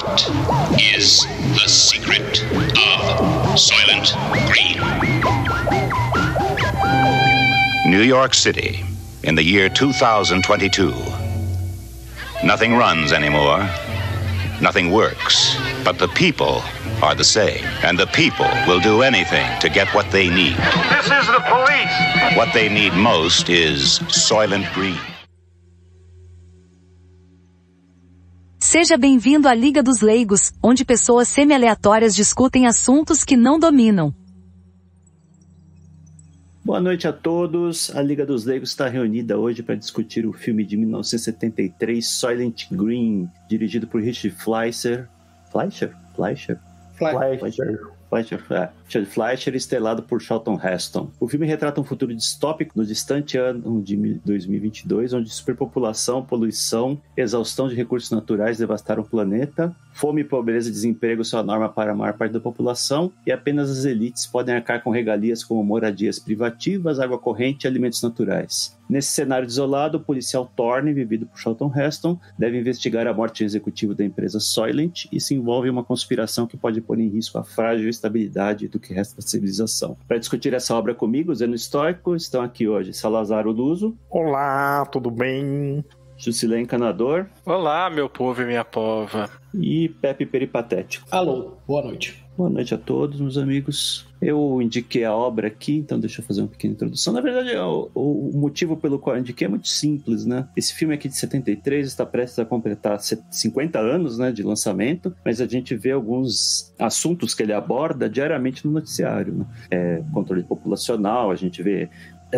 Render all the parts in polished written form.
What is the secret of Soylent Green? New York City, in the year 2022. Nothing runs anymore. Nothing works. But the people are the same. And the people will do anything to get what they need. This is the police. What they need most is Soylent Green. Seja bem-vindo à Liga dos Leigos, onde pessoas semi-aleatórias discutem assuntos que não dominam. Boa noite a todos. A Liga dos Leigos está reunida hoje para discutir o filme de 1973, Soylent Green, dirigido por Richard Fleischer. Richard Fleischer, estrelado por Charlton Heston. O filme retrata um futuro distópico no distante ano de 2022, onde superpopulação, poluição, exaustão de recursos naturais devastaram o planeta, fome, pobreza e desemprego são a norma para a maior parte da população, e apenas as elites podem arcar com regalias como moradias privativas, água corrente e alimentos naturais. Nesse cenário desolado, o policial Thorne, vivido por Charlton Heston, deve investigar a morte executiva da empresa Soylent e se envolve em uma conspiração que pode pôr em risco a frágil estabilidade do que resta da civilização. Para discutir essa obra comigo, Zeno Estoico, estão aqui hoje Salazar Luso. Olá, tudo bem? Jusilé Encanador. Olá, meu povo e minha pova. E Pepe Peripatético. Alô, boa noite. Boa noite a todos, meus amigos. Eu indiquei a obra aqui, então deixa eu fazer uma pequena introdução. Na verdade, o motivo pelo qual eu indiquei é muito simples, né? Esse filme aqui de 73 está prestes a completar 50 anos, né, de lançamento, mas a gente vê alguns assuntos que ele aborda diariamente no noticiário, né? Controle populacional, a gente vê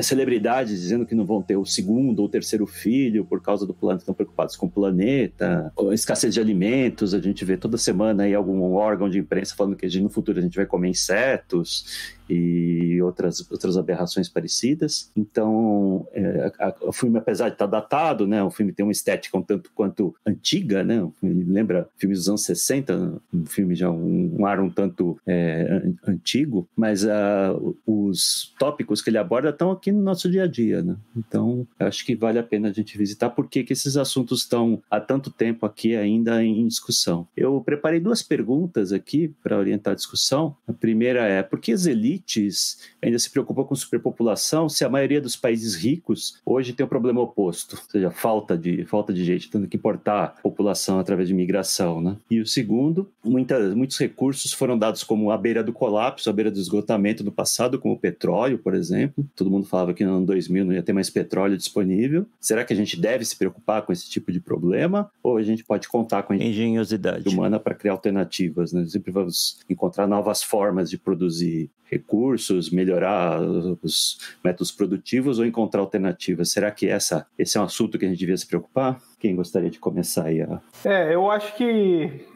celebridades dizendo que não vão ter o segundo ou terceiro filho por causa do planeta, estão preocupados com o planeta, escassez de alimentos, a gente vê toda semana aí algum órgão de imprensa falando que no futuro a gente vai comer insetos e outras aberrações parecidas. Então, o filme, apesar de estar datado, né, o filme tem uma estética um tanto quanto antiga, né, ele lembra filmes dos anos 60, um filme já um ar um tanto antigo, mas os tópicos que ele aborda estão aqui no nosso dia a dia, né? Então, acho que vale a pena a gente visitar porque que esses assuntos estão há tanto tempo aqui ainda em discussão. Eu preparei duas perguntas aqui para orientar a discussão. A primeira é, por que as elites ainda se preocupam com superpopulação se a maioria dos países ricos hoje tem o problema oposto, ou seja, falta de gente, tendo que importar população através de migração, né? E o segundo, muitos recursos foram dados como à beira do colapso, à beira do esgotamento no passado, como o petróleo, por exemplo. Todo mundo falava que no ano 2000 não ia ter mais petróleo disponível. Será que a gente deve se preocupar com esse tipo de problema? Ou a gente pode contar com a engenhosidade humana para criar alternativas, né? Sempre vamos encontrar novas formas de produzir recursos, melhorar os métodos produtivos ou encontrar alternativas. Será que esse é um assunto que a gente devia se preocupar? Quem gostaria de começar aí? Eu acho que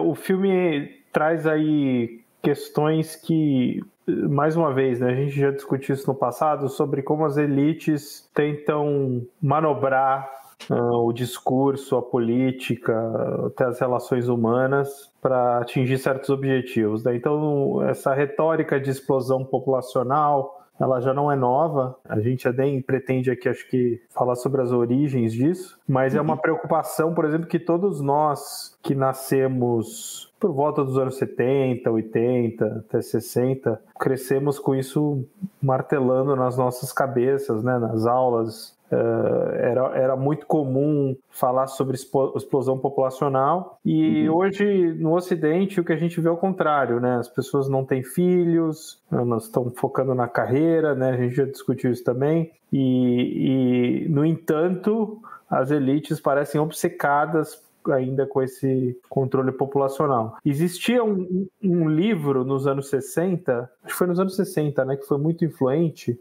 o filme traz aí questões que, mais uma vez, né, a gente já discutiu isso no passado, sobre como as elites tentam manobrar o discurso, a política, até as relações humanas para atingir certos objetivos, né? Então, essa retórica de explosão populacional, ela já não é nova. A gente nem pretende aqui, acho que, falar sobre as origens disso, mas é uma preocupação, por exemplo, que todos nós que nascemos por volta dos anos 70, 80, até 60, crescemos com isso martelando nas nossas cabeças, né? Nas aulas. Era muito comum falar sobre explosão populacional e hoje no Ocidente o que a gente vê é o contrário, né? As pessoas não têm filhos, elas estão focando na carreira, né? A gente já discutiu isso também e no entanto as elites parecem obcecadas ainda com esse controle populacional. Existia um livro nos anos 60, acho que foi nos anos 60, né, que foi muito influente,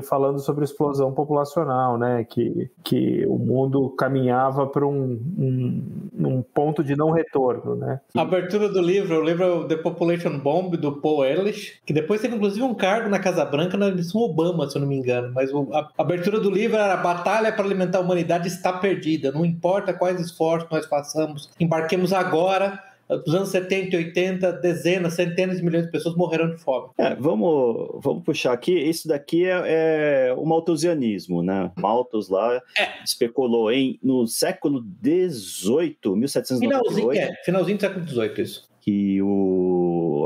falando sobre explosão populacional, né, que o mundo caminhava para um ponto de não retorno, né. A abertura do livro, o livro The Population Bomb, do Paul Ehrlich, que depois teve inclusive um cargo na Casa Branca na eleição Obama, se eu não me engano, mas a abertura do livro era: a batalha para alimentar a humanidade está perdida, não importa quais esforços nós façamos, embarquemos agora dos anos 70 e 80, dezenas, centenas de milhões de pessoas morreram de fome. Vamos puxar aqui. Isso daqui é o malthusianismo, né? Malthus lá especulou no século XVIII, 1798. Finalzinho do século XVIII, isso. Que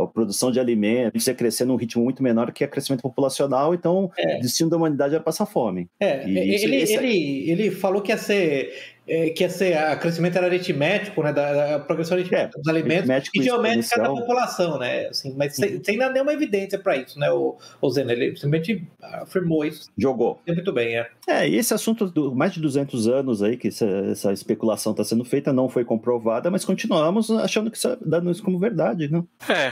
a produção de alimentos ia crescer num ritmo muito menor que o crescimento populacional, então o destino da humanidade ia passar fome. Ele falou que ia ser o crescimento era aritmético, né, da progressão aritmética dos alimentos e geométrica da população, né, assim, mas sem nenhuma evidência para isso, né, o Zeno, ele simplesmente afirmou isso. Jogou. Muito bem, E esse assunto, mais de 200 anos aí, que essa especulação está sendo feita, não foi comprovada, mas continuamos achando que dando isso como verdade, né?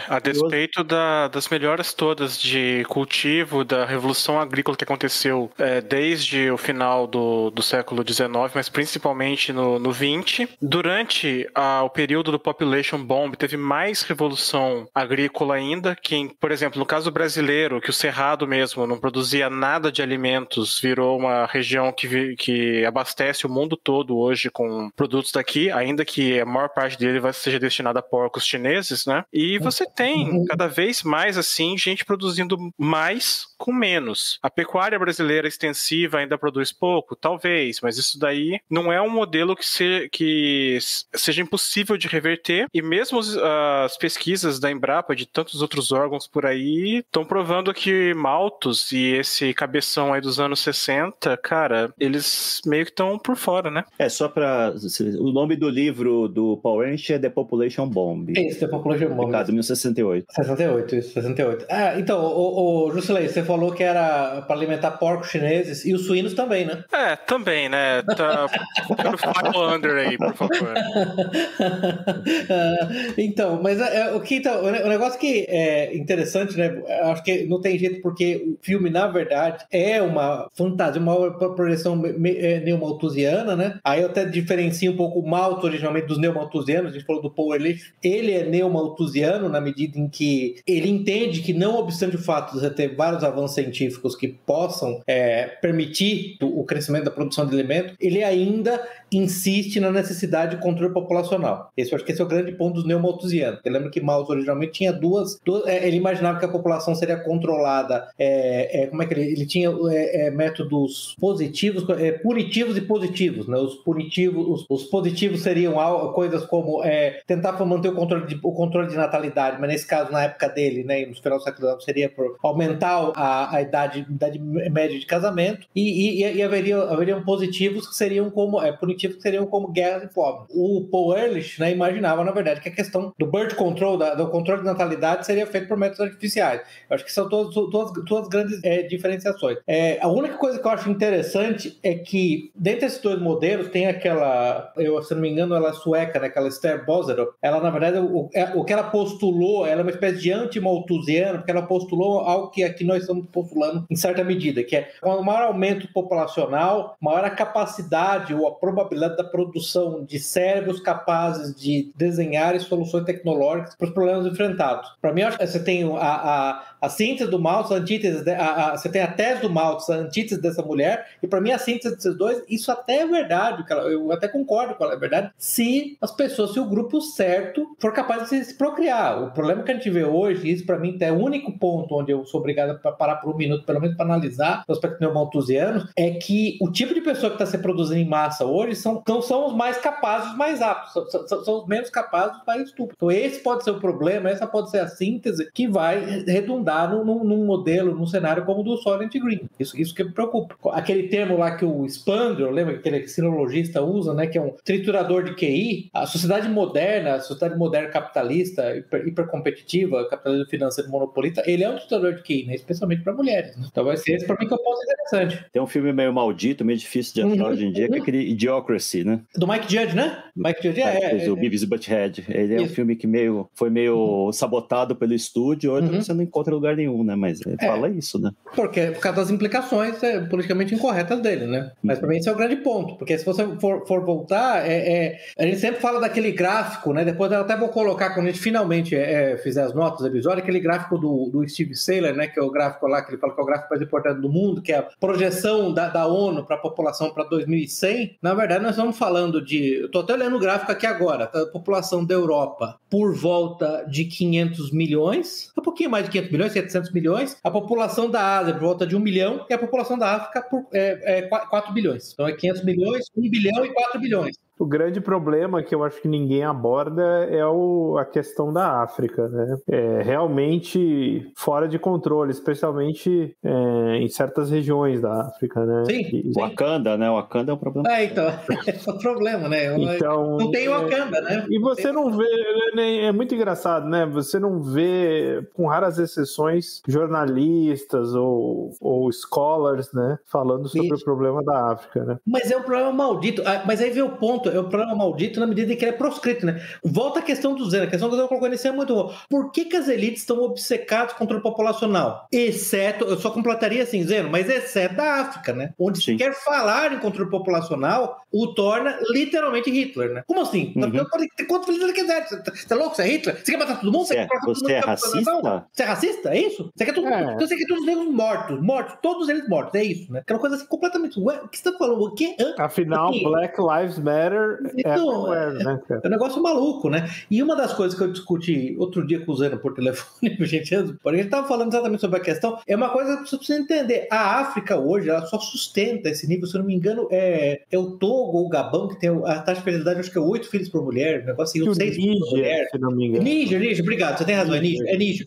A despeito das melhoras todas de cultivo, da revolução agrícola que aconteceu desde o final do século XIX, mas principalmente no 20. Durante o período do Population Bomb, teve mais revolução agrícola ainda, que, por exemplo, no caso brasileiro, que o Cerrado mesmo não produzia nada de alimentos, virou uma região que abastece o mundo todo hoje com produtos daqui, ainda que a maior parte dele seja destinada a porcos chineses, né? E você tem cada vez mais, assim, gente produzindo mais com menos. A pecuária brasileira extensiva ainda produz pouco? Talvez, mas isso daí não é um modelo que seja impossível de reverter, e mesmo as pesquisas da Embrapa, de tantos outros órgãos por aí, estão provando que Malthus e esse cabeção aí dos anos 60, cara, eles meio que estão por fora, né? Só para... O nome do livro do Paul Ehrlich é The Population Bomb. Isso, The Population Bomb. Publicado em 1968. 68. Então, o Jusilei, você falou que era para alimentar porcos chineses e os suínos também, né? Também, né? File under aí, por favor. Então, mas o negócio que é interessante, né? Acho que não tem jeito, porque o filme, na verdade, é uma fantasia, uma projeção neomalthusiana, né? Aí eu até diferencio um pouco o Malthus originalmente dos neomalthusianos. A gente falou do Paul Ehrlich. Ele é neomalthusiano na medida em que ele entende que, não obstante o fato de você ter vários avanços científicos que possam permitir o crescimento da produção de alimentos, ele ainda insiste na necessidade de controle populacional. Eu acho que esse é o grande ponto dos neomalthusianos. Eu lembro que Malthus originalmente tinha duas ele imaginava que a população seria controlada, como é que ele tinha métodos positivos, punitivos e positivos, né? Os positivos seriam coisas como tentar manter o controle de natalidade, mas nesse caso, na época dele, né, no final do século XIX, seria por aumentar a idade média de casamento, e haveriam positivos que seriam como punitivos, que seriam como guerras e fome. O Paul Ehrlich, né, imaginava, na verdade, que a questão do birth control, do controle de natalidade, seria feito por métodos artificiais. Eu acho que são duas grandes diferenciações. A única coisa que eu acho interessante é que, dentre esses dois modelos, tem aquela, se não me engano, ela é sueca, né, aquela Esther Boserup. Ela, na verdade, o que ela postulou, ela é uma espécie de anti-malthusiana, porque ela postulou algo que aqui nós estamos postulando em certa medida, que é, com o maior aumento populacional, maior a capacidade ou a probabilidade da produção de cérebros capazes de desenhar soluções tecnológicas para os problemas enfrentados. Para mim, eu acho que você tem a síntese do Malthus, a antítese, você tem a tese do Malthus, a antítese dessa mulher, e para mim a síntese desses dois, isso até é verdade, eu até concordo com ela, é verdade, se o grupo certo for capaz de se procriar. O problema que a gente vê hoje, isso para mim é o único ponto onde eu sou obrigado a parar por um minuto, pelo menos para analisar o aspecto neomalthusiano, é que o tipo de pessoa que está se produzindo em massa hoje não são os mais capazes, os mais aptos, são os menos capazes, os mais estúpidos. Então esse pode ser o problema, essa pode ser a síntese que vai redundar num modelo, num cenário como o do Soylent Green. Isso que me preocupa. Aquele termo lá que o Spandler, lembra que aquele sinologista usa, né, que é um triturador de QI, a sociedade moderna capitalista, hipercompetitiva, capitalismo financeiro monopolista, ele é um triturador de QI, né, especialmente para mulheres. Né? Então vai ser esse para mim que eu posso ser interessante. Tem um filme meio maldito, meio difícil de achar hoje em dia, que é aquele Idiocracy, né? Do Mike Judge, né? Mike Judge o Beavis e Butthead. Ele é um filme que foi meio sabotado pelo estúdio, hoje você não encontra lugar nenhum, né? Mas fala isso, né? Por causa das implicações politicamente incorretas dele, né? Mas pra mim esse é o grande ponto, porque se você for voltar, a gente sempre fala daquele gráfico, né? Depois eu até vou colocar, quando a gente finalmente fizer as notas do episódio, aquele gráfico do Steve Saylor, né? Que é o gráfico lá, que ele fala que é o gráfico mais importante do mundo, que é a projeção da ONU para a população para 2100. Na verdade, nós estamos falando de... Eu tô até olhando o gráfico aqui agora. A população da Europa por volta de 500 milhões. Um pouquinho mais de 500 milhões, 700 milhões. A população da Ásia por volta de 1 bilhão. E a população da África por 4 bilhões. Então é 500 milhões, 1 bilhão e 4 bilhões. O grande problema que eu acho que ninguém aborda é a questão da África, né? É realmente fora de controle, especialmente em certas regiões da África, né? Sim. Wakanda, né? Wakanda é um problema. Então, é o problema, né? Então, não tem Wakanda, né? E você não vê, é muito engraçado, né? Você não vê, com raras exceções, jornalistas ou scholars, né? Falando sobre o problema da África, né? Mas é um problema maldito. Mas aí vem o ponto. É um problema maldito na medida em que ele é proscrito, né? Volta à questão do Zeno. A questão do Zeno colocou nisso é muito boa. Por que as elites estão obcecadas com o controle populacional? Exceto, eu só completaria assim, Zeno, mas exceto da África, né? Onde se quer falar em controle populacional, o torna literalmente Hitler, né? Como assim? Quantos Hitler quiser? Você é louco? Você é Hitler? Você quer matar todo mundo? Você é racista? Você é racista? É isso? Você quer todo mundo? Então você quer todos os negros mortos, todos eles mortos, é isso, né? Aquela coisa assim completamente. Ué, o que você tá falando? O quê? Afinal, Black Lives Matter né, cara? É um negócio maluco, né? E uma das coisas que eu discuti outro dia com o Zeno por telefone, gente, porque ele estava falando exatamente sobre a questão, é uma coisa que você precisa entender. A África hoje, ela só sustenta esse nível, se eu não me engano, é o Togo ou o Gabão, que tem a taxa de fertilidade, acho que é 8 filhos por mulher, um negócio assim, 6 filhos por mulher. Se não me engano. Níger, obrigado, você tem razão, é Níger.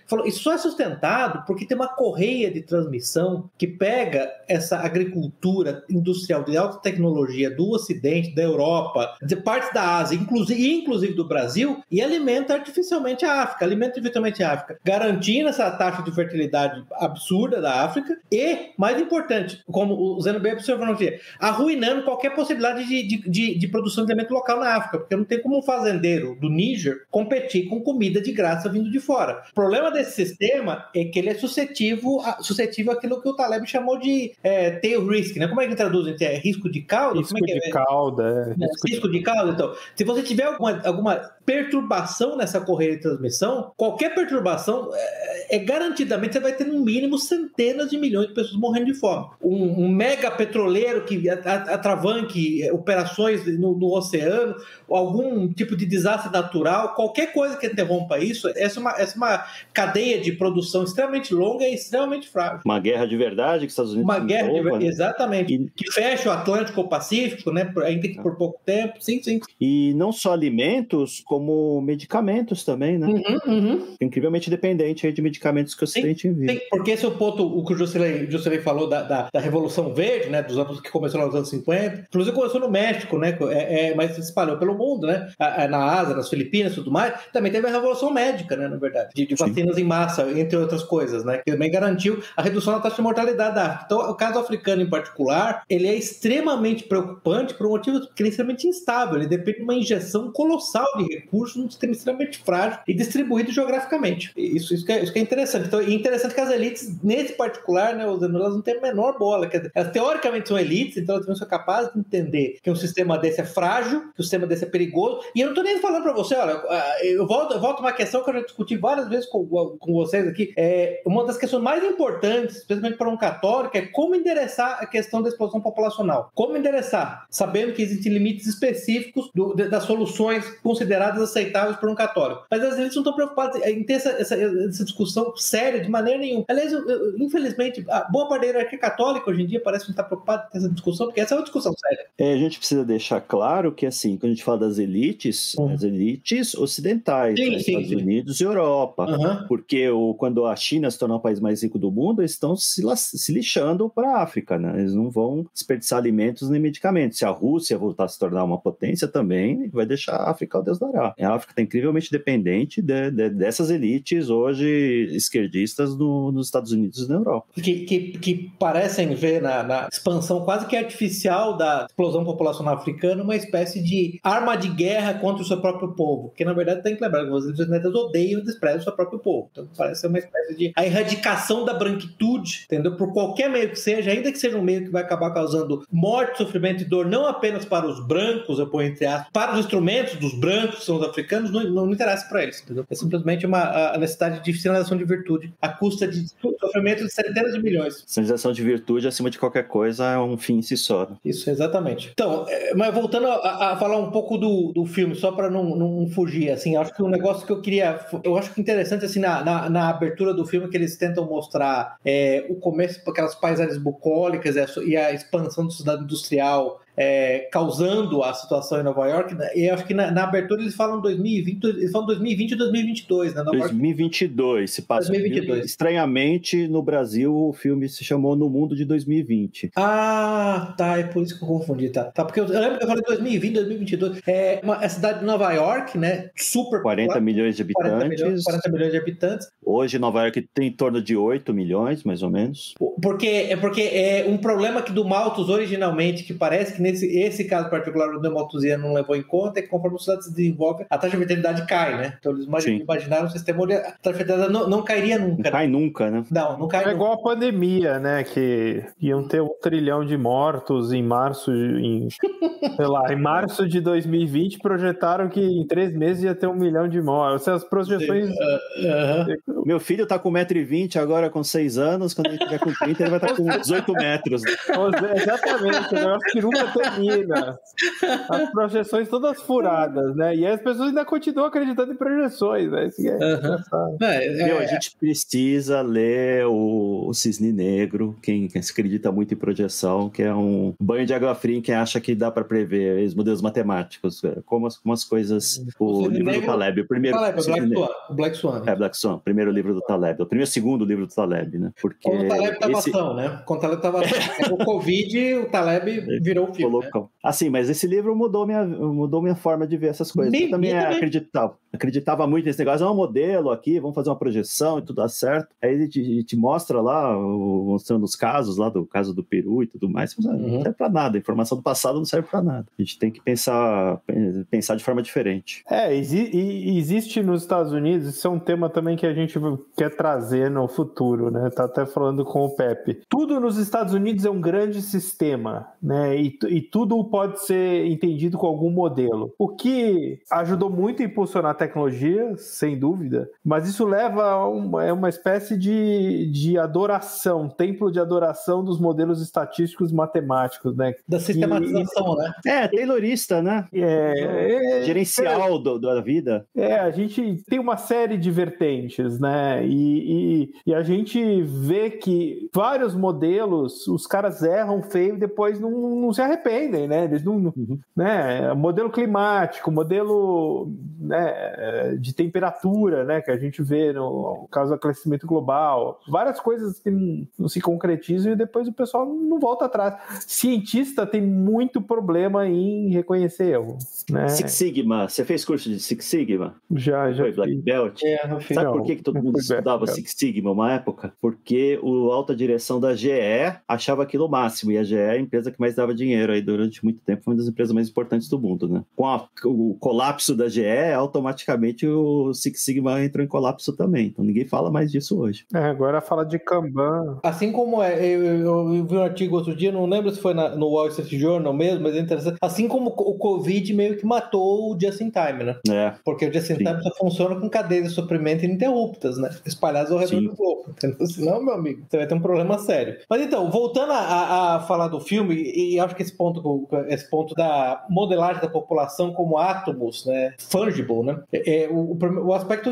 Falou, isso só é sustentado porque tem uma correia de transmissão que pega essa agricultura industrial de alta tecnologia do Ocidente, da Europa, de partes da Ásia, inclusive do Brasil, e alimenta artificialmente a África, garantindo essa taxa de fertilidade absurda da África e, mais importante, como o Zeno bem observou aqui, arruinando qualquer possibilidade de produção de alimento local na África, porque não tem como um fazendeiro do Níger competir com comida de graça vindo de fora. O problema desse sistema é que ele é suscetível àquilo que o Taleb chamou de tail risk, né? Como é que traduz? É risco de cauda? Risco de cauda, Risco de cauda, então. Se você tiver alguma perturbação nessa correia de transmissão, qualquer perturbação, garantidamente você vai ter no mínimo centenas de milhões de pessoas morrendo de fome. Um mega petroleiro que atravanque operações no oceano, algum tipo de desastre natural, qualquer coisa que interrompa isso, essa é uma cadeia de produção extremamente longa e extremamente frágil. Uma guerra de verdade que os Estados Unidos... Uma guerra de verdade, exatamente. Que fecha o Atlântico ou o Pacífico, né? Ainda que por pouco tempo, sim. E não só alimentos, como medicamentos também, né? Incrivelmente dependente aí de medicamentos que o Ocidente envia. Sim, porque esse é o ponto, o que o Jocelyn falou da Revolução Verde, né? Dos anos que começou nos anos 50. Inclusive começou no México, né? Mas se espalhou pelo mundo, né? Na Ásia, nas Filipinas e tudo mais. Também teve a Revolução Médica, né? Na verdade. De vacinas em massa, entre outras coisas, né? Que também garantiu a redução da taxa de mortalidade da África. Então, o caso africano em particular, ele é extremamente preocupante por um motivo que ele é extremamente instável. Ele depende de uma injeção colossal de recursos num sistema extremamente frágil e distribuído geograficamente. Isso que é interessante. Então, é interessante que as elites, nesse particular, né, elas não têm a menor bola. Quer dizer, elas teoricamente são elites, então elas também são capazes de entender que um sistema desse é frágil, que um sistema desse é perigoso. E eu não estou nem falando para você, olha, eu volto a uma questão que eu já discuti várias vezes com vocês aqui. Uma das questões mais importantes, especialmente para um católico, é como endereçar a questão da explosão populacional. Como endereçar? Sabendo que existem limites específicos das soluções consideradas aceitáveis por um católico. Mas as elites não estão preocupadas em ter essa discussão séria de maneira nenhuma. Aliás, infelizmente, a boa parte da hierarquia católica hoje em dia parece que não está preocupada com essa discussão, porque essa é uma discussão séria. A gente precisa deixar claro que, assim, quando a gente fala das elites, as elites ocidentais, Estados Unidos e Europa, porque quando a China se tornar o país mais rico do mundo, eles estão se lixando para a África, né? Eles não vão desperdiçar alimentos nem medicamentos. Se a Rússia voltar a se tornar uma potência também, vai deixar a África ao Deus dará. A África está incrivelmente dependente dessas elites hoje esquerdistas nos Estados Unidos e na Europa. Que parecem ver na expansão quase que artificial da explosão populacional africana uma espécie de arma de guerra contra o seu próprio povo. Porque, na verdade, tem que lembrar que os elites odeiam e desprezam o seu próprio povo. Então, parece ser uma espécie de a erradicação da branquitude, entendeu? Por qualquer meio que seja, ainda que seja um meio que vai acabar causando morte, sofrimento e dor, não apenas apenas para os brancos, eu ponho entre aspas, para os instrumentos dos brancos, que são os africanos, não interessa para eles, entendeu? É simplesmente a necessidade de sinalização de virtude à custa de sofrimento de centenas de milhões. Sinalização de virtude, acima de qualquer coisa, é um fim em si só. Isso, exatamente. Então, mas voltando a falar um pouco do filme, só para não fugir, assim, acho que um negócio que eu acho que interessante, assim, na abertura do filme, que eles tentam mostrar o começo, aquelas paisagens bucólicas e a expansão da cidade industrial, causando a situação em Nova York, né? E acho que na abertura eles falam 2020, eles falam 2020 e 2022, né? 2022, se passa. 2022. Estranhamente, no Brasil, o filme se chamou No Mundo de 2020. Ah, tá, é por isso que eu confundi, tá? Porque eu lembro que eu falei 2020, 2022. É a cidade de Nova York, né? Super 40 milhões de habitantes. 40 milhões de habitantes. Hoje, Nova York tem em torno de 8 milhões, mais ou menos. Porque é um problema que do Malthus originalmente, que parece que esse caso particular do malthusiano não levou em conta, é que conforme a sociedade se desenvolve, a taxa de fertilidade cai, né? Então eles imaginaram um sistema onde a taxa de fertilidade não cairia nunca. Não cai nunca, né? Não cai nunca. É igual a pandemia, né? Que iam ter 1 trilhão de mortos em março, em março de 2020, projetaram que em 3 meses ia ter 1 milhão de mortos. As projeções... Meu filho tá com 1,20 m agora, com 6 anos, quando ele tiver com 30, ele vai estar com 18 metros. Exatamente, eu acho que nunca termina. As projeções todas furadas, né? E as pessoas ainda continuam acreditando em projeções, né? A gente precisa ler o Cisne Negro, quem se acredita muito em projeção, que é um banho de água fria em quem acha que dá para prever os modelos matemáticos, como as coisas... O livro do Taleb, o primeiro... Black Swan. Black Swan, o primeiro livro do Taleb, o segundo livro do Taleb, né? Porque quando o Taleb estava ação, né? Quando o Taleb estava o Covid, o Taleb virou o filme. Né? Assim, mas esse livro mudou minha forma de ver essas coisas. Eu também acreditava muito nesse negócio. É um modelo aqui, vamos fazer uma projeção e tudo dá certo. Aí ele te mostra lá, mostrando os casos lá, do caso do Peru e tudo mais. Não serve pra nada. A informação do passado não serve pra nada. A gente tem que pensar de forma diferente. Existe nos Estados Unidos, isso é um tema também que a gente quer trazer no futuro, né? Tá até falando com o Pepe. Tudo nos Estados Unidos é um grande sistema, né? E tudo pode ser entendido com algum modelo. O que ajudou muito a impulsionar a tecnologia, sem dúvida, mas isso leva a uma espécie de adoração, templo de adoração dos modelos estatísticos matemáticos, né? Da sistematização, né? Taylorista, né? Gerencial da vida. A gente tem uma série de vertentes, né? E a gente vê que vários modelos, os caras erram feio e depois não se arrependem, né? Eles não, né? Modelo climático, modelo, né, de temperatura, né, que a gente vê no caso do aquecimento global, várias coisas que não se concretizam e depois o pessoal não volta atrás. Cientista tem muito problema em reconhecer erro, né? Six Sigma, você fez curso de Six Sigma? Já foi Black Belt? Não fiz. Sabe por que todo mundo estudava Six Sigma uma época? Porque a alta direção da GE achava aquilo o máximo, e a GE é a empresa que mais dava dinheiro aí durante muito tempo, foi uma das empresas mais importantes do mundo, né? Com o colapso da GE, automaticamente o Six Sigma entrou em colapso também, então ninguém fala mais disso hoje. Agora fala de Kanban. Assim como eu vi um artigo outro dia, não lembro se foi no Wall Street Journal mesmo, mas é interessante, assim como o Covid meio que matou o Just in Time, né? Porque o Just in Time só funciona com cadeias de suprimento ininterruptas, né? Espalhadas ao redor do globo, entendeu? Senão, meu amigo, você vai ter um problema sério. Mas então, voltando a falar do filme, e acho que esse ponto da modelagem da população como átomos, né, fungible, né, o primeiro aspecto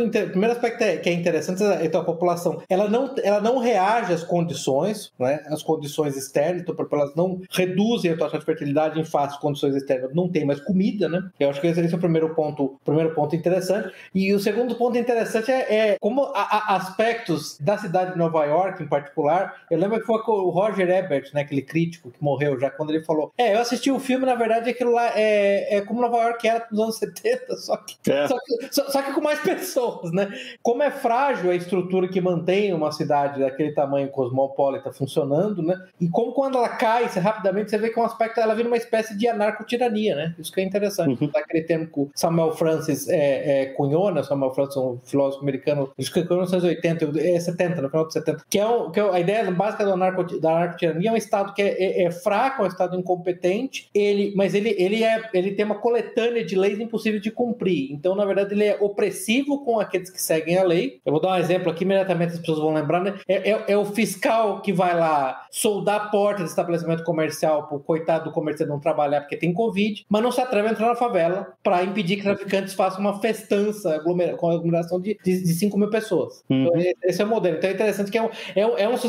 que é interessante é então a população, ela não reage às condições, né, às condições externas, então elas não reduzem a taxa de fertilidade em face de condições externas, não tem mais comida, né, eu acho que esse é o primeiro ponto interessante, e o segundo ponto interessante é como aspectos da cidade de Nova York, em particular, eu lembro que foi o Roger Ebert, né, aquele crítico que morreu já, quando ele falou, eu assisti o filme, na verdade, aquilo lá é como Nova York era nos anos 70, só que Só que com mais pessoas, né? Como é frágil a estrutura que mantém uma cidade daquele tamanho cosmopolita funcionando, né? E como quando ela cai, rapidamente você vê que um aspecto, ela vira uma espécie de anarcotirania, né? Isso que é interessante. Aquele termo que o Samuel Francis cunhou, né? Samuel Francis, um filósofo americano, ele escreveu em 1980, 70, no final dos 70, que é a ideia básica da anarcotirania. É um Estado que é fraco, é um Estado incompetente, mas ele tem uma coletânea de leis impossíveis de cumprir. Então, na verdade, ele é opressivo com aqueles que seguem a lei. Eu vou dar um exemplo aqui, imediatamente as pessoas vão lembrar, né? É o fiscal que vai lá soldar a porta do estabelecimento comercial pro coitado do comerciante não trabalhar porque tem Covid, mas não se atreve a entrar na favela para impedir que traficantes façam uma festança com aglomeração de 5 mil pessoas. Então, esse é o modelo. Então é interessante que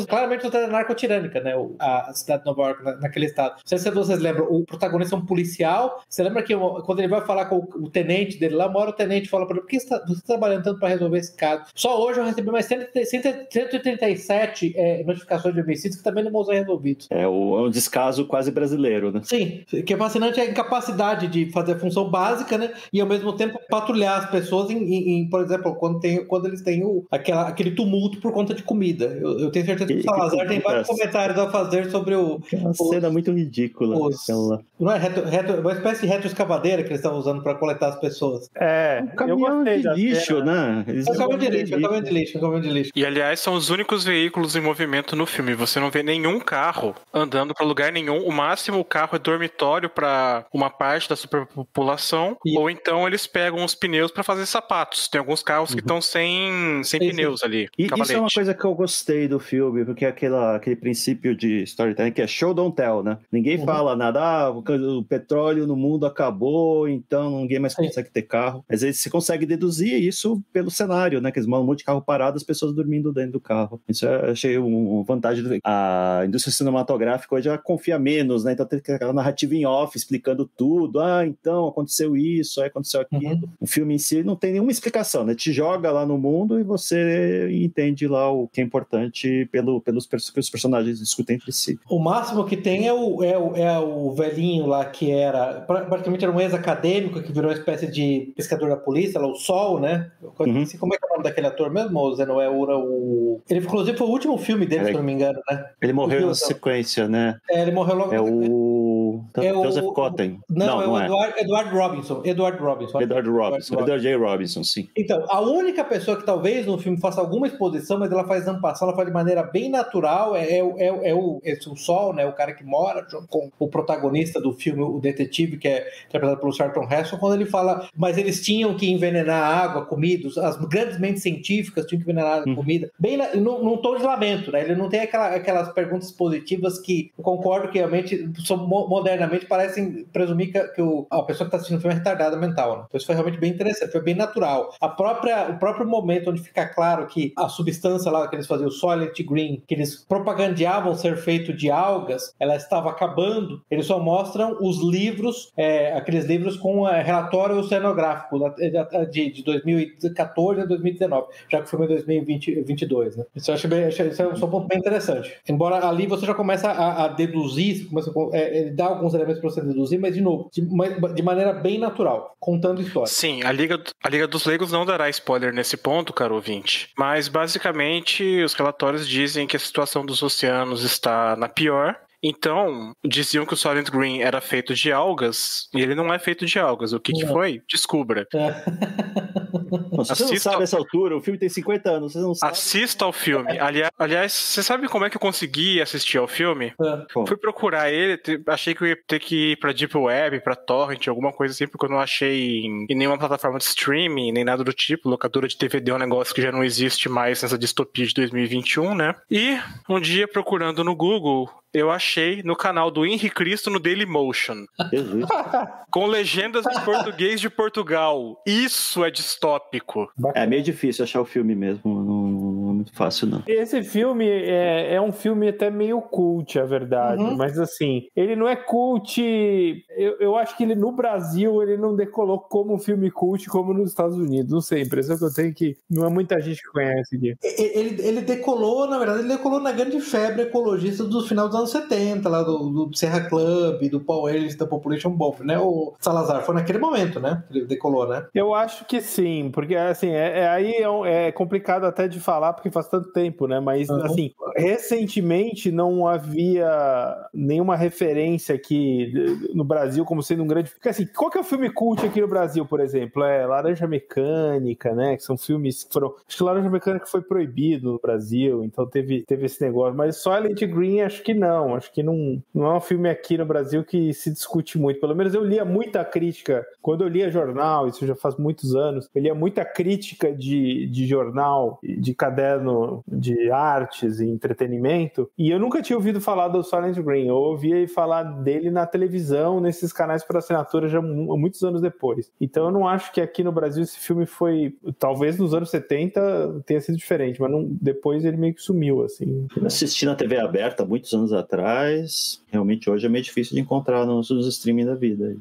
claramente uma cidade narcotirânica, né? A cidade de Nova York, naquele estado. Não sei se vocês lembram, o protagonista é um policial. Você lembra que quando ele vai falar com o tenente dele lá, uma hora o tenente fala para ele: por que você está trabalhando tanto para resolver esse caso? Só hoje eu recebi mais 137 notificações de homicídios que também não vão ser resolvidos. É um descaso quase brasileiro, né? Sim, o que é fascinante é a incapacidade de fazer a função básica, né? E ao mesmo tempo patrulhar as pessoas por exemplo, quando eles têm aquele tumulto por conta de comida. Eu tenho certeza que o Salazar tem vários comentários a fazer sobre uma cena muito ridícula. Não é uma espécie de retroescavadeira que eles estavam usando para coletar as pessoas. Um caminhão de lixo, né? É um caminhão de lixo. E aliás, são os únicos veículos em movimento no filme. Você não vê nenhum carro andando para lugar nenhum. O máximo, o carro é dormitório para uma parte da superpopulação. Ou então eles pegam os pneus para fazer sapatos. Tem alguns carros que estão sem pneus ali. E isso é uma coisa que eu gostei do filme, porque é aquele princípio de storytelling que é show don't tell, né? Ninguém fala nada, o petróleo no mundo acabou, então ninguém mais consegue ter carro. Às vezes você consegue deduzir isso pelo cenário, né? Que eles mandam um monte de carro parado, as pessoas dormindo dentro do carro. Isso eu achei uma vantagem. A indústria cinematográfica hoje já confia menos, né? Então tem aquela narrativa em off explicando tudo. Então aconteceu isso, aí aconteceu aquilo. O filme em si não tem nenhuma explicação, né? Te joga lá no mundo e você entende lá o que é importante pelos personagens discutem entre si. O máximo que tem é o velhinho lá que praticamente era um ex-acadêmico que virou uma espécie de pescador da polícia, lá o Sol, né? Como é que é o nome daquele ator mesmo? Zé Noé Ura, ele inclusive foi o último filme dele, se eu não me engano, né? Ele morreu na sequência, né? Ele morreu logo. Joseph Cotten. Não, é o Edward Robinson. Edward J. Robinson, sim. Então, a única pessoa que talvez no filme faça alguma exposição, mas ela faz ampassão, ela faz de maneira bem natural, é o Sol, né? O cara que mora com o protagonista do filme, o detetive, que é interpretado pelo Charlton Heston, quando ele fala, mas eles tinham que envenenar a água, comida, as grandes mentes científicas tinham que envenenar a comida, bem num tom de lamento, né? Ele não tem aquelas perguntas positivas que eu concordo que realmente modernamente parecem presumir que a pessoa que está assistindo o filme é retardada mental, né? Então isso foi realmente bem interessante, foi bem natural. O próprio momento onde fica claro que a substância lá que eles faziam, o Soylent Green, que eles propagandeavam ser feito de algas, ela estava acabando, eles só mostram os livros, aqueles livros com relatório oceanográfico de 2014 a 2019, já que o filme é 2022, né? Isso eu acho isso é um ponto bem interessante. Embora ali você já começa a deduzir, ele dá alguns elementos para você deduzir, mas de novo, de maneira bem natural, contando história. Sim, a Liga dos Leigos não dará spoiler nesse ponto, caro ouvinte, mas basicamente os relatórios dizem que a situação dos oceanos está na pior. Então, diziam que o Soylent Green era feito de algas, e ele não é feito de algas. O que foi? Descubra. Você não sabe essa altura, o filme tem 50 anos, você não sabe. Assista ao filme. Aliás, você sabe como é que eu consegui assistir ao filme? Fui procurar ele, achei que eu ia ter que ir pra Deep Web, pra Torrent, alguma coisa assim, porque eu não achei em nenhuma plataforma de streaming, nem nada do tipo. Locadora de DVD é um negócio que já não existe mais nessa distopia de 2021, né? E um dia, procurando no Google, eu achei no canal do Henri Cristo no Dailymotion. Com legendas em português de Portugal. Isso é distópico. É meio difícil achar o filme mesmo muito fácil, não. Esse filme é um filme até meio cult, a verdade. Mas assim, ele não é cult. Eu acho que ele no Brasil ele não decolou como um filme cult como nos Estados Unidos. Não sei, a impressão que eu tenho é que não é muita gente que conhece aqui. Ele decolou, na verdade, ele decolou na grande febre ecologista do final dos anos 70, lá do Sierra Club, do Paul Ehrlich, da Population Bomb, né? O Salazar, foi naquele momento, né? Ele decolou, né? Eu acho que sim, porque assim, aí é complicado até de falar, porque faz tanto tempo, né? Mas assim, recentemente não havia nenhuma referência aqui no Brasil como sendo um grande... Porque assim, qual que é o filme cult aqui no Brasil, por exemplo? É Laranja Mecânica, né? Que são filmes que foram... Acho que Laranja Mecânica foi proibido no Brasil, então teve esse negócio. Mas Soylent Green, acho que não. Acho que não é um filme aqui no Brasil que se discute muito. Pelo menos eu lia muita crítica. Quando eu lia jornal, isso já faz muitos anos, eu lia muita crítica de jornal, de caderno de artes e entretenimento, e eu nunca tinha ouvido falar do Soylent Green. Eu ouvia falar dele na televisão, nesses canais por assinatura, já muitos anos depois. Então eu não acho que aqui no Brasil esse filme foi... Talvez nos anos 70 tenha sido diferente, mas depois ele meio que sumiu, assim. Eu assisti na TV aberta muitos anos atrás. Realmente hoje é meio difícil de encontrar nos streaming da vida.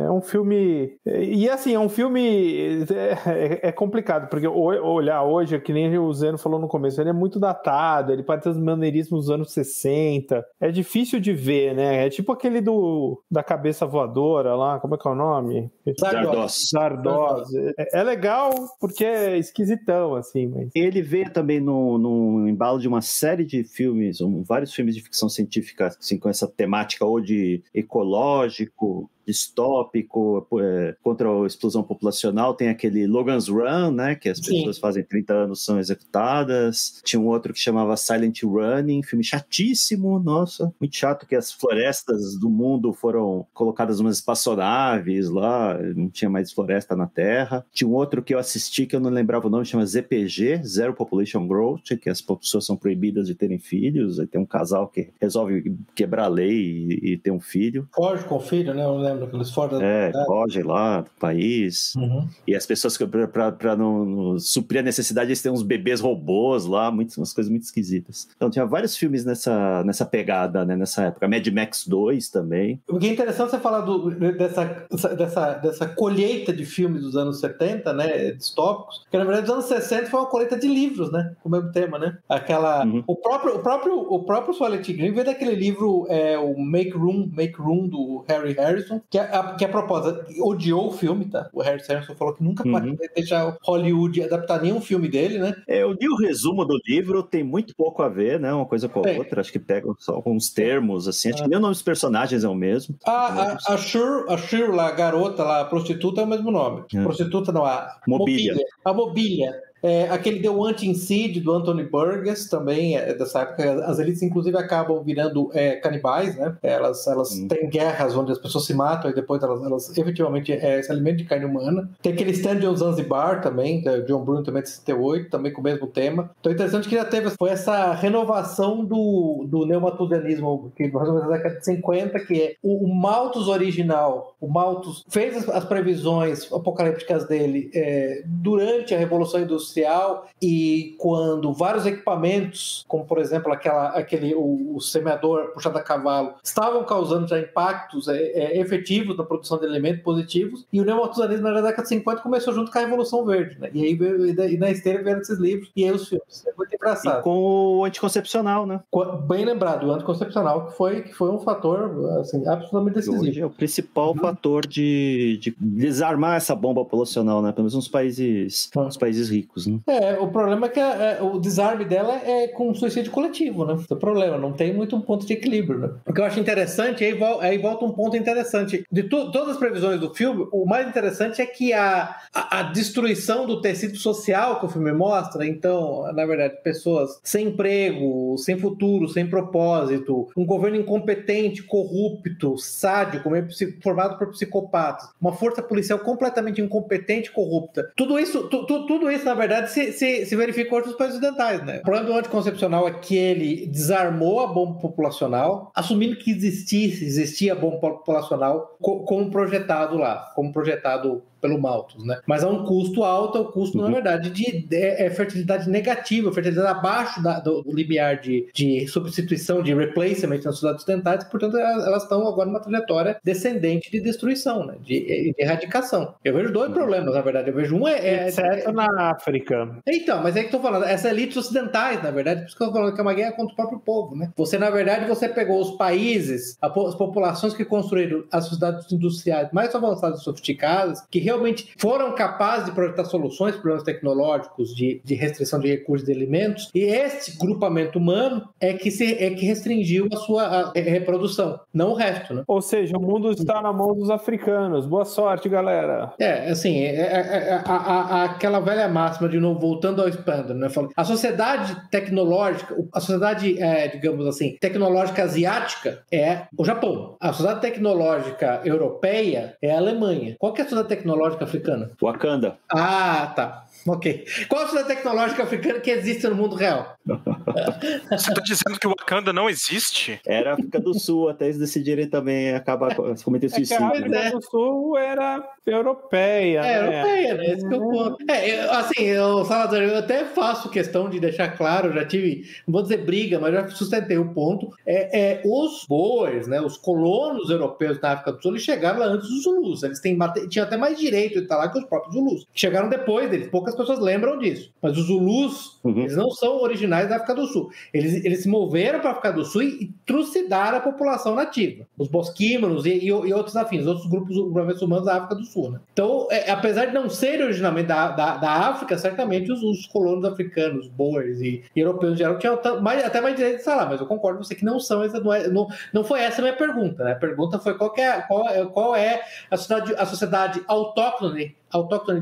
É um filme... E assim, é um filme... É complicado, porque olhar hoje, que nem o Zeno falou no começo, ele é muito datado, ele pode ter os maneirismos dos anos 60. É difícil de ver, né? É tipo aquele da cabeça voadora lá, como é que é o nome? Zardoz. É legal porque é esquisitão, assim. Mas... Ele veio também no embalo de uma série de filmes, vários filmes de ficção científica, assim, com essa temática ou de ecológico, distópico, contra a explosão populacional. Tem aquele Logan's Run, né, que as pessoas fazem 30 anos, são executadas. Tinha um outro que chamava Silent Running, filme chatíssimo, nossa, muito chato, que as florestas do mundo foram colocadas umas espaçonaves lá, não tinha mais floresta na Terra. Tinha um outro que eu assisti, que eu não lembrava o nome, chama ZPG, Zero Population Growth, que as pessoas são proibidas de terem filhos, aí tem um casal que resolve quebrar a lei e ter um filho. Foge com o filho, né, eu não lembro. Eles fogem lá do país. E as pessoas, para não suprir a necessidade, eles têm uns bebês robôs lá, umas coisas muito esquisitas. Então tinha vários filmes nessa pegada, né, nessa época. Mad Max 2 também. O que é interessante você falar dessa colheita de filmes dos anos 70, né, distópicos, porque na verdade os anos 60 foi uma colheita de livros, né, com o mesmo tema, né? O próprio Soylent Green veio daquele livro, o Make Room do Harry Harrison, que a propósito, odiou o filme, tá? O Harry Harrison falou que nunca vai deixar o Hollywood adaptar nenhum filme dele, né? Eu li o resumo do livro, tem muito pouco a ver, né? Uma coisa com a outra, acho que pegam só alguns termos, assim, acho que nem o nome dos personagens é o mesmo. A Shur, lá, a garota, lá, a prostituta é o mesmo nome. Prostituta não, a Mobília. A Mobília. Aquele The Wanting Seed, do Anthony Burgess, também é dessa época. As elites, inclusive, acabam virando canibais, né? Elas têm guerras onde as pessoas se matam e depois elas efetivamente se alimentam de carne humana. Tem aquele Stand on Zanzibar também, John Brune, também de 68, também com o mesmo tema. Então é interessante que já foi essa renovação do neomalthusianismo, que mais ou menos na década de 50, que é o Malthus original. O Malthus fez as previsões apocalípticas dele durante a Revolução Industrial, e quando vários equipamentos, como por exemplo o semeador puxado a cavalo, estavam causando já impactos efetivos na produção de alimentos positivos, e o neomalthusianismo na década de 50 começou junto com a Revolução Verde, né? E aí na esteira vieram esses livros e aí os filmes. É muito engraçado. E com o anticoncepcional, né? Bem lembrado, o anticoncepcional, que foi um fator assim, absolutamente decisivo. Hoje é o principal fator de desarmar essa bomba populacional, né? Pelo menos nos países ricos. Né? O problema é que o desarme dela é com suicídio coletivo, né? Esse é o problema, não tem muito um ponto de equilíbrio, né? O que eu acho interessante, aí volta um ponto interessante. De todas as previsões do filme, o mais interessante é que a destruição do tecido social que o filme mostra, então, na verdade, pessoas sem emprego, sem futuro, sem propósito, um governo incompetente, corrupto, sádico, formado por psicopatas, uma força policial completamente incompetente e corrupta. Tudo isso, na verdade, se verificou nos países ocidentais, né? O problema do anticoncepcional é que ele desarmou a bomba populacional, assumindo que existia a bomba populacional como projetado lá, como projetado pelo altos, né? Mas há um custo alto, é o custo, na verdade, de fertilidade negativa, fertilidade abaixo do limiar de substituição, de replacement nas sociedades ocidentais, portanto, elas estão agora numa trajetória descendente de destruição, né? De erradicação. Eu vejo dois problemas, na verdade. Eu vejo um exceto na África. Então, mas é que eu tô falando, essas elites ocidentais, na verdade, por isso que eu tô falando que é uma guerra contra o próprio povo, né? Você, na verdade, você pegou os países, as populações que construíram as sociedades industriais mais avançadas e sofisticadas, que realmente foram capazes de projetar soluções para problemas tecnológicos de restrição de recursos de alimentos, e este grupamento humano é que restringiu a sua reprodução, não o resto, né? Ou seja, o mundo está na mão dos africanos. Boa sorte, galera. Assim, aquela velha máxima, de novo, voltando ao Spandler, né? A sociedade tecnológica, a sociedade, digamos assim, tecnológica asiática é o Japão. A sociedade tecnológica europeia é a Alemanha. Qual que é a sociedade tecnológica africana? Wakanda. Ah, tá. Ok. Qual a sociedade tecnológica africana que existe no mundo real? Você está dizendo que o Wakanda não existe? Era a África do Sul, até eles decidirem também acabar cometendo suicídio. A África do Sul era europeia. Europeia, né? Esse que é o ponto. Salazar, eu até faço questão de deixar claro, já tive, não vou dizer briga, mas já sustentei o ponto. Os Boers, né? Os colonos europeus da África do Sul, eles chegaram lá antes dos Zulus. Eles tinham até mais direito de estar lá que os próprios Zulus. Chegaram depois deles. Poucas pessoas lembram disso. Mas os Zulus, eles não são originais da África do Sul. Eles se moveram para a África do Sul e trucidaram a população nativa. Os bosquímanos e outros afins, outros grupos humanos da África do Sul. Né? Então, apesar de não serem originalmente da África, certamente os colonos africanos, Boers e europeus em geral tinham até mais direito de estar lá, mas eu concordo com você que não são. Não foi essa a minha pergunta. Né? A pergunta foi qual é a sociedade autóctone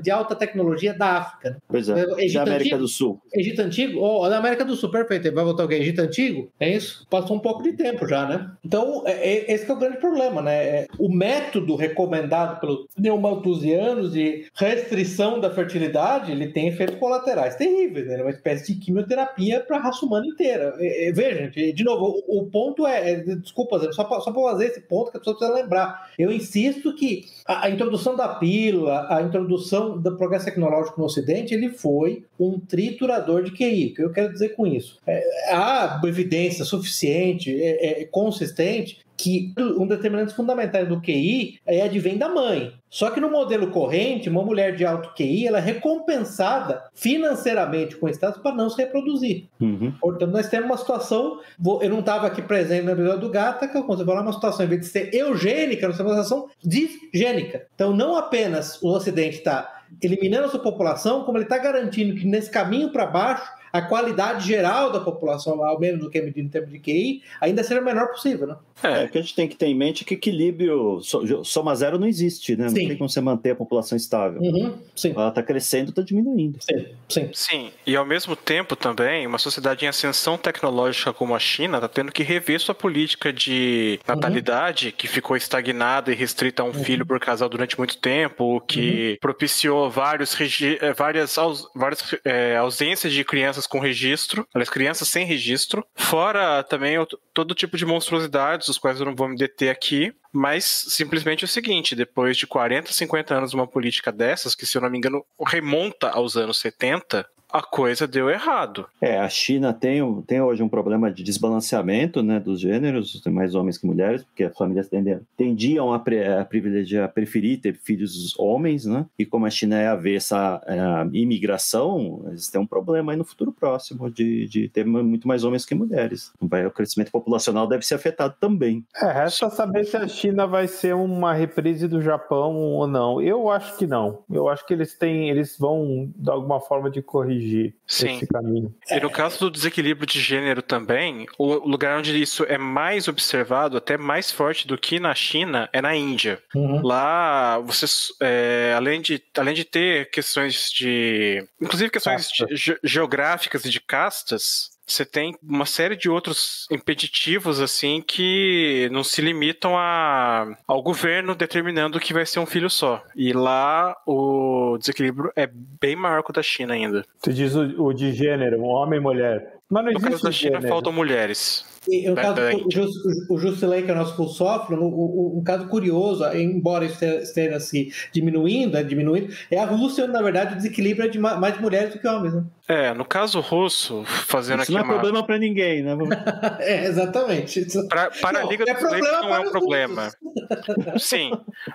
de alta tecnologia da África. Né? Pois é, da América do Sul. Egito Antigo? Da América do Sul, perfeito. Vai voltar o quê? Egito Antigo? É isso? Passou um pouco de tempo já, né? Então, esse que é o grande problema, né? O método recomendado pelos neomalthusianos de restrição da fertilidade, ele tem efeitos colaterais terríveis, né? É uma espécie de quimioterapia para a raça humana inteira. Veja, de novo, o ponto desculpa, só para fazer esse ponto que a pessoa precisa lembrar. Eu insisto que a introdução da pílula, a introdução do progresso tecnológico no Ocidente, ele foi um triturador de QI. O que eu quero dizer com isso? Há evidência suficiente, consistente, que um determinante fundamental do QI advém da mãe. Só que no modelo corrente, uma mulher de alto QI, ela é recompensada financeiramente com o Estado para não se reproduzir. Portanto, nós temos uma situação, eu não estava aqui presente no episódio do Gattaca, quando você falar uma situação, em vez de ser eugênica, nós temos uma situação disgênica. Então, não apenas o Ocidente está eliminando a sua população, como ele está garantindo que nesse caminho para baixo, a qualidade geral da população, ao menos do que é medido em termos de QI, ainda seja o menor possível, né? O que a gente tem que ter em mente é que equilíbrio, soma zero não existe, né? Não tem como você manter a população estável. Sim. Ela está crescendo, está diminuindo. Sim, e ao mesmo tempo também, uma sociedade em ascensão tecnológica como a China está tendo que rever sua política de natalidade, que ficou estagnada e restrita a um filho por casal durante muito tempo, que propiciou várias ausências de crianças com registro, as crianças sem registro, fora também todo tipo de monstruosidades, os quais eu não vou me deter aqui, mas simplesmente é o seguinte, depois de 40, 50 anos de uma política dessas, que se eu não me engano remonta aos anos 70, a coisa deu errado. A China tem hoje um problema de desbalanceamento, né, dos gêneros, tem mais homens que mulheres, porque as famílias tendiam a preferir ter filhos homens, né, e como a China é avessa à imigração, eles têm um problema aí no futuro próximo de ter muito mais homens que mulheres. O crescimento populacional deve ser afetado também. Resta saber se a China vai ser uma reprise do Japão ou não. Eu acho que não. Eu acho que eles vão, de alguma forma, de corrigir esse caminho. E no caso do desequilíbrio de gênero também, o lugar onde isso é mais observado, até mais forte do que na China, é na Índia. Lá, além de ter questões inclusive questões geográficas e de castas, você tem uma série de outros impeditivos, assim, que não se limitam ao governo determinando que vai ser um filho só. E lá o desequilíbrio é bem maior que o da China ainda. Tu diz o de gênero, um homem e mulher. Mas não no existe caso da China, gênero. faltam mulheres. E o Jusilei, que é o nosso pulsófono, um caso curioso, embora isso esteja se diminuindo, é a Rússia, na verdade, o desequilíbrio é de mais mulheres do que homens, né? No caso russo, fazendo isso aqui não é problema para ninguém, né? Exatamente. Para a Liga dos Leigos não é um problema. Sim,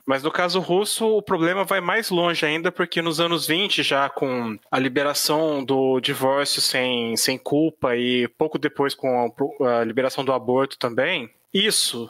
mas no caso russo, o problema vai mais longe ainda, porque nos anos 20, já com a liberação do divórcio sem culpa e pouco depois com a liberação do aborto também, isso,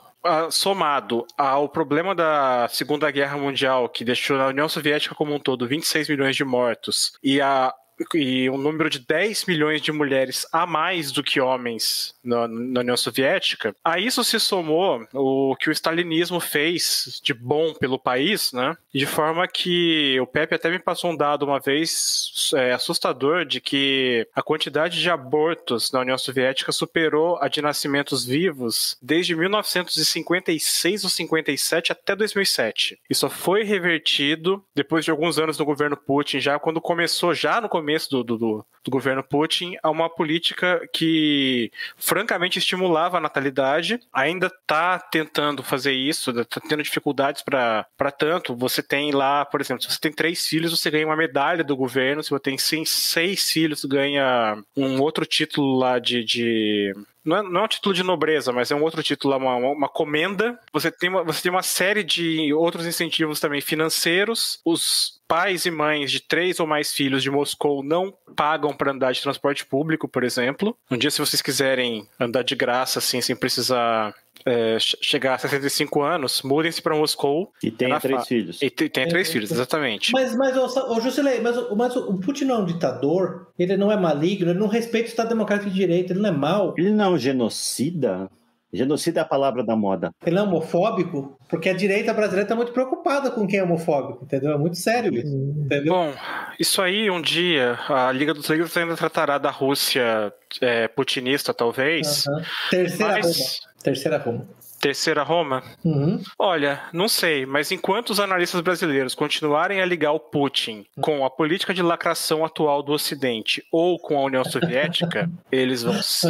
somado ao problema da Segunda Guerra Mundial, que deixou na União Soviética como um todo 26 milhões de mortos, e um número de 10 milhões de mulheres a mais do que homens na União Soviética, a isso se somou o que o stalinismo fez de bom pelo país, né? De forma que o Pepe até me passou um dado uma vez assustador de que a quantidade de abortos na União Soviética superou a de nascimentos vivos desde 1956 ou 57 até 2007. Isso só foi revertido depois de alguns anos no governo Putin, já quando começou, já no começo do governo Putin, a uma política que francamente estimulava a natalidade, ainda está tentando fazer isso, está tendo dificuldades para tanto. Você tem lá, por exemplo, se você tem 3 filhos, você ganha uma medalha do governo, se você tem 6 filhos, ganha um outro título lá de não é um título de nobreza, mas é um outro título, uma comenda. Você tem uma série de outros incentivos também financeiros. Os pais e mães de 3 ou mais filhos de Moscou não pagam para andar de transporte público, por exemplo. Um dia, se vocês quiserem andar de graça, assim, sem precisar chegar a 65 anos, mudem-se para Moscou. E tenha 3 filhos. E tenha 3 filhos, exatamente. Mas Jusilei, mas o Putin não é um ditador, ele não é maligno, ele não respeita o Estado Democrático de Direito, ele não é mau. Ele não é um genocida? Genocida é a palavra da moda. Ele é homofóbico? Porque a direita brasileira está muito preocupada com quem é homofóbico, entendeu? É muito sério isso, entendeu? Bom, isso aí um dia, a Liga dos Leigos ainda tratará da Rússia putinista, talvez. Terceira Roma? Uhum. Olha, não sei, mas enquanto os analistas brasileiros continuarem a ligar o Putin com a política de lacração atual do Ocidente ou com a União Soviética, eles vão se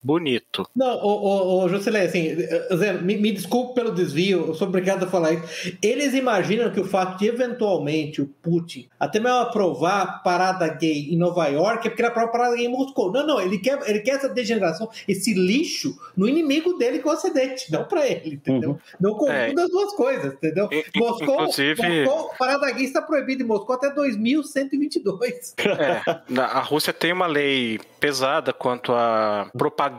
bonito. Não, Jusilei, assim, Zé, me desculpe pelo desvio, eu sou obrigado a falar isso. Eles imaginam que o fato de, eventualmente, o Putin até mesmo aprovar parada gay em Nova York é porque ele aprova parada gay em Moscou. Não, ele quer essa degeneração, esse lixo no inimigo dele, que é o Ocidente, não pra ele, entendeu? Uhum. Não confunda as duas coisas, entendeu? Moscou, parada gay está proibida em Moscou até 2122. A Rússia tem uma lei pesada quanto a propaganda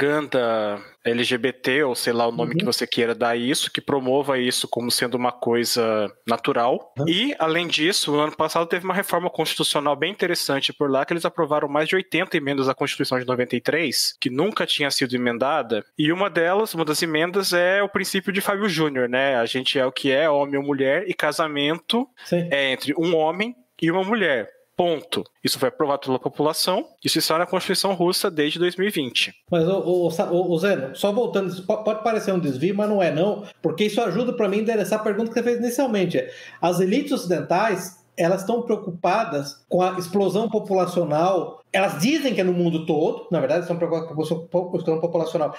LGBT, ou sei lá o nome que você queira dar isso, que promova isso como sendo uma coisa natural. E, além disso, no ano passado teve uma reforma constitucional bem interessante por lá, que eles aprovaram mais de 80 emendas à Constituição de 93, que nunca tinha sido emendada, e uma das emendas é o princípio de Fábio Júnior, né? A gente é o que é, homem ou mulher, e casamento é entre um homem e uma mulher. Ponto. Isso foi aprovado pela população. Isso está na Constituição Russa desde 2020. Mas, Zé, só voltando, pode parecer um desvio, mas não é não, porque isso ajuda para mim a endereçar a pergunta que você fez inicialmente. As elites ocidentais, elas estão preocupadas com a explosão populacional. Elas dizem que é no mundo todo, na verdade, estão preocupadas com a explosão populacional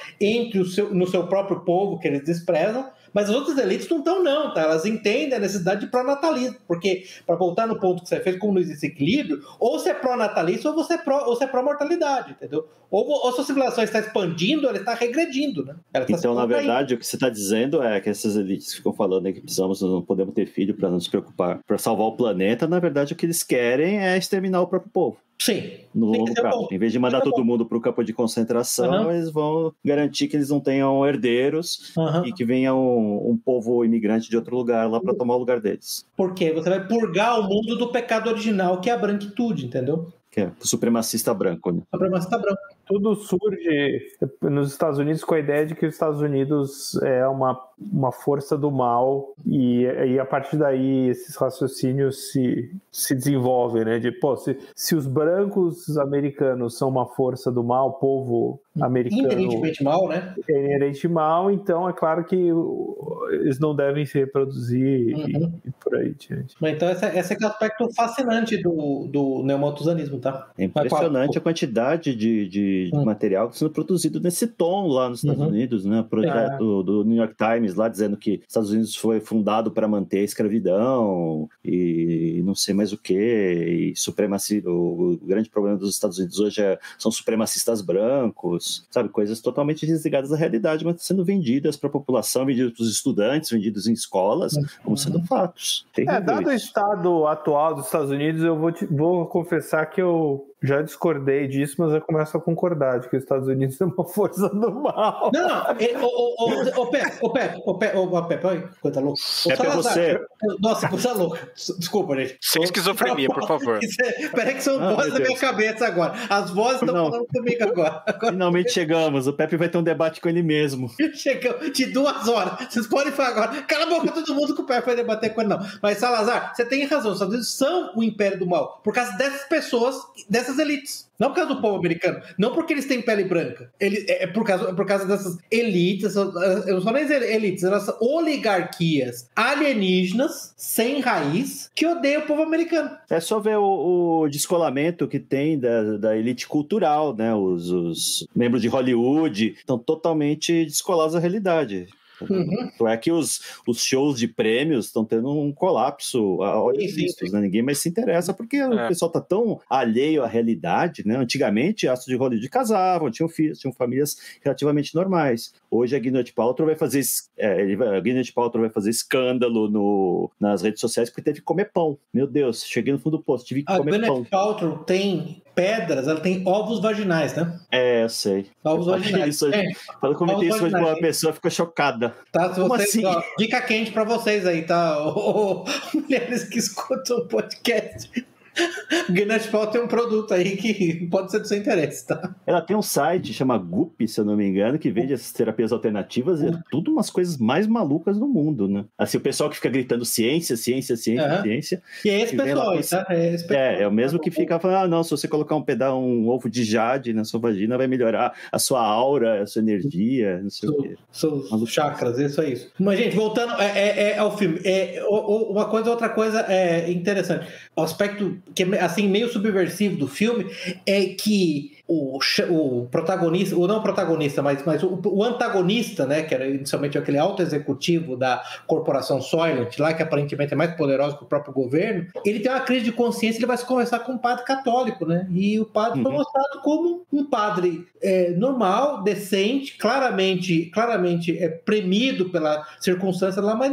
no seu próprio povo, que eles desprezam, mas as outras elites não estão, não, tá? Elas entendem a necessidade de pró-natalismo, porque, para voltar no ponto que você fez, como não existe equilíbrio, ou você é pró-natalista ou você é pró-mortalidade, entendeu? Ou sua civilização está expandindo, ou ela está regredindo, né? Então, na verdade, o que você está dizendo é que essas elites ficam falando que não podemos ter filho para não se preocupar, para salvar o planeta. Na verdade, o que eles querem é exterminar o próprio povo. Sim. No longo prazo. Em vez de mandar todo mundo para o campo de concentração, eles vão garantir que eles não tenham herdeiros e que venha um povo imigrante de outro lugar lá para tomar o lugar deles. Por quê? Você vai purgar o mundo do pecado original, que é a branquitude, entendeu? Que é o supremacista branco, né? Supremacista branco. Tudo surge nos Estados Unidos com a ideia de que os Estados Unidos é uma uma força do mal, e a partir daí esses raciocínios se desenvolvem, né? De, pô, se os brancos americanos são uma força do mal, o povo americano inerentemente mal, né? É inerente mal, então é claro que eles não devem se reproduzir e por aí diante. Mas então esse é o aspecto fascinante do neomalthusianismo, tá? É impressionante a quantidade de material que está sendo produzido nesse tom lá nos Estados Unidos, né? O projeto do New York Times lá dizendo que os Estados Unidos foi fundado para manter a escravidão e não sei mais o que, e supremacia. O grande problema dos Estados Unidos hoje são supremacistas brancos, sabe? Coisas totalmente desligadas da realidade, mas sendo vendidas para a população, vendidas para os estudantes, vendidas em escolas, como sendo fatos. Dado o estado atual dos Estados Unidos, eu vou confessar que eu já discordei disso, mas eu começo a concordar de que os Estados Unidos é uma força do mal. Não, Pepe, olha, coisa louca. Pepe é você. Nossa, coisa louca. Desculpa, gente. Sem esquizofrenia, por favor. Peraí que são vozes da minha cabeça agora. As vozes estão falando comigo agora. Finalmente chegamos. O Pepe vai ter um debate com ele mesmo. Chegamos de 2 horas. Vocês podem falar agora. Cala a boca todo mundo que o Pepe vai debater com ele, não. Mas, Salazar, você tem razão. Os Estados Unidos são o império do mal. Por causa dessas pessoas, dessas elites. Não por causa do povo americano. Não porque eles têm pele branca. É por causa dessas elites. Eu não sou nem elites. Elas são oligarquias alienígenas, sem raiz, que odeiam o povo americano. É só ver o descolamento que tem da elite cultural, né? Os membros de Hollywood estão totalmente descolados da realidade. É que os shows de prêmios estão tendo um colapso a olhos vistos, né? Ninguém mais se interessa porque o pessoal está tão alheio à realidade, né? Antigamente, astros de Hollywood casavam, tinham filhos, tinham famílias relativamente normais. Hoje a Gwyneth Paltrow vai fazer escândalo nas redes sociais porque teve que comer pão. Meu Deus, cheguei no fundo do poço, tive que comer pão. A Gwyneth Paltrow tem pedras, ela tem ovos vaginais, né? Eu sei. Ovos vaginais. Quando eu comentei isso hoje com uma pessoa, ficou chocada. Tá, como assim? Dica quente pra vocês aí, tá? Mulheres que escutam o podcast. O Gwyneth Paltrow tem um produto aí que pode ser do seu interesse, tá? Ela tem um site, chama Goop, se eu não me engano, que vende essas terapias alternativas e é tudo umas coisas mais malucas do mundo, né? Assim, o pessoal que fica gritando ciência. E é esse pessoal aí, tá? É o mesmo que fica falando, não, se você colocar um ovo de jade na sua vagina, vai melhorar a sua aura, a sua energia, não sei o quê. Seus chakras, isso é isso. Mas, gente, voltando ao filme, outra coisa interessante. O aspecto que é assim, meio subversivo do filme é que o protagonista, ou não protagonista, mas o antagonista, né, que era inicialmente aquele alto executivo da corporação Soylent, lá que aparentemente é mais poderoso que o próprio governo, ele tem uma crise de consciência, ele vai se conversar com um padre católico, né, e o padre foi mostrado como um padre normal, decente, claramente premido pela circunstância lá, mas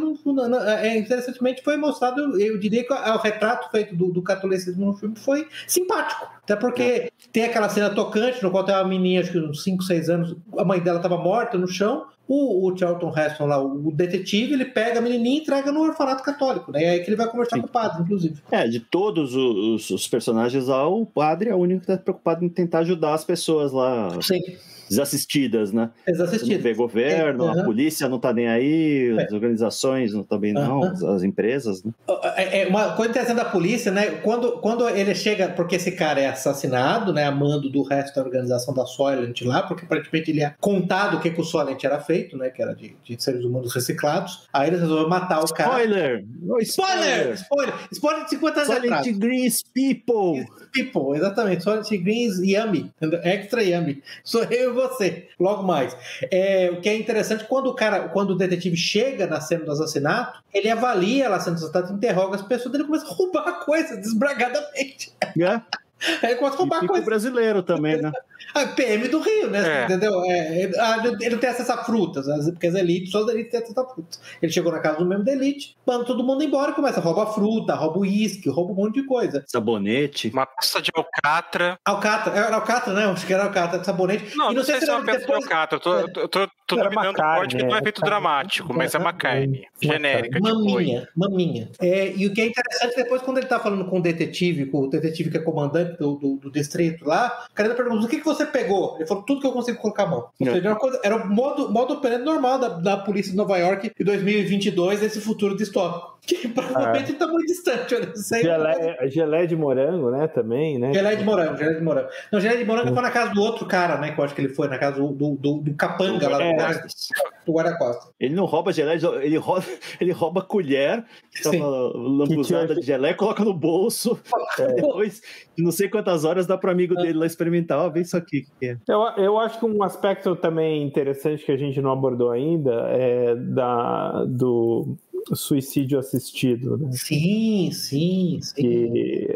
interessantemente foi mostrado, eu diria que o retrato feito do catolicismo no filme foi simpático. Até porque tem aquela cena tocante no qual tem uma menina, acho que uns 5, 6 anos, a mãe dela estava morta no chão, o Charlton Heston lá, o detetive, ele pega a menininha e entrega no orfanato católico, né? É aí que ele vai conversar com o padre, inclusive. De todos os personagens lá, o padre é o único que está preocupado em tentar ajudar as pessoas lá. Sim. Desassistidas, né? Desassistidas. Não vê governo, a polícia não tá nem aí, as organizações não estão bem não, as empresas, né? Uma coisa interessante da polícia, né? Quando ele chega, porque esse cara é assassinado, né? A mando do resto da organização da Soylent lá, porque aparentemente ele é contado o que o Soylent era feito, né? Que era de seres humanos reciclados. Aí eles resolveram matar o cara. Spoiler de 50 anos atrás. Soylent Greens People, exatamente. Soylent Greens Yummy, Extra Yummy. Sou eu e você, logo mais. O que é interessante, quando o detetive chega na cena do assassinato, ele avalia lá a cena do assassinato, interroga as pessoas, ele começa a roubar coisa desbragadamente. Ele começa a roubar coisa. Brasileiro também, né? PM do Rio, né? Entendeu? Ele não tem acesso a frutas, porque as elites, só as elites têm acesso a frutas. Ele chegou na casa do membro da elite, manda todo mundo embora, começa a roubar fruta, rouba uísque, rouba um monte de coisa. Sabonete. Uma peça de alcatra. Era alcatra, né? Acho que era alcatra, sabonete. Não sei se é uma peça de alcatra. Eu tô dominando o corte que não é feito dramático, mas é uma carne genérica. Maminha. E o que é interessante, depois quando ele tá falando com o detetive que é comandante do distrito lá, o cara ainda perguntou, o que você pegou? Ele falou, tudo que eu consigo colocar a mão. Ou seja, era o modo operante normal da polícia de Nova York em 2022, esse futuro distópico. Que provavelmente está muito distante. Eu não sei. Gelé de morango, né? Também, né? Gelé de morango. Não, gelé de morango foi na casa do outro cara, né? Que eu acho que ele foi, na casa do capanga lá do guarda-costas. Ele não rouba gelé, ele rouba colher, que tava lambuzada de gelé, coloca no bolso. Depois, não sei quantas horas, dá pro amigo dele lá experimentar. Ó, vê isso aqui. Eu acho que um aspecto também interessante que a gente não abordou ainda é do suicídio assistido, né? Sim. Que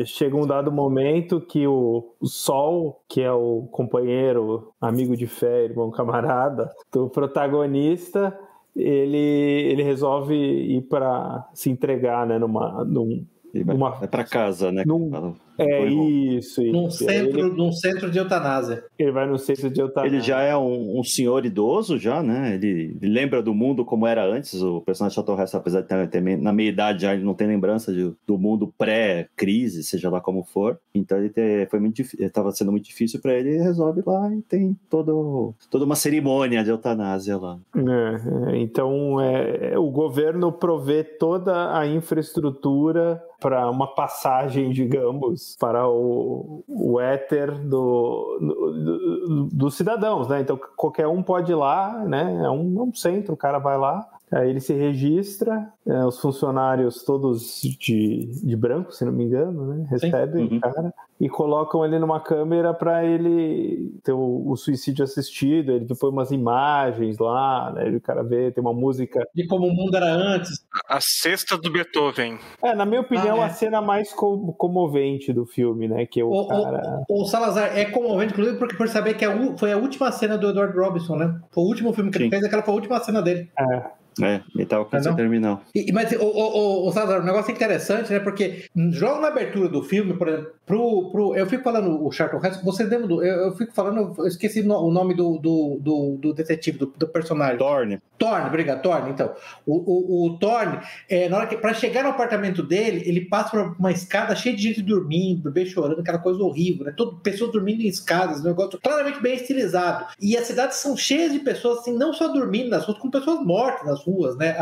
chega um dado momento que o Sol, que é o companheiro, amigo de fé, irmão, camarada do protagonista, ele resolve ir para se entregar, né, vai para casa, né? Isso. Num centro de eutanásia. Ele vai no centro de eutanásia. Ele já é um senhor idoso, já, né? Ele lembra do mundo como era antes. O personagem Charlton Heston, apesar de ter na meia-idade, já não tem lembrança do mundo pré-crise, seja lá como for. Então estava sendo muito difícil para ele, resolve lá e tem toda uma cerimônia de eutanásia lá. Então, o governo provê toda a infraestrutura para uma passagem, digamos, para o éter dos cidadãos, né? Então qualquer um pode ir lá, né? É um centro, o cara vai lá, aí ele se registra, os funcionários todos de branco, se não me engano, né? Recebem o cara e colocam ele numa câmera para ele ter o suicídio assistido. Ele põe umas imagens lá, né? O cara vê, tem uma música de como o mundo era antes. A Sexta do Beethoven. Na minha opinião, a cena mais comovente do filme, né? Que o Salazar é comovente, inclusive, porque por saber que foi a última cena do Edward Robinson, né? Foi o último filme que ele fez, aquela foi a última cena dele. Ele tava com essa terminal. Mas o Salazar, um negócio interessante, né? Porque logo na abertura do filme, por exemplo, eu fico falando o Charlton Heston, você lembra eu fico falando, eu esqueci o nome do detetive, do personagem. Thorne, obrigado, Thorne. Então, o Thorne, na hora que para chegar no apartamento dele, ele passa por uma escada cheia de gente dormindo, bebê chorando, aquela coisa horrível, né? Pessoas dormindo em escadas, um negócio claramente bem estilizado. E as cidades são cheias de pessoas, assim, não só dormindo nas ruas, como pessoas mortas nas ruas, né?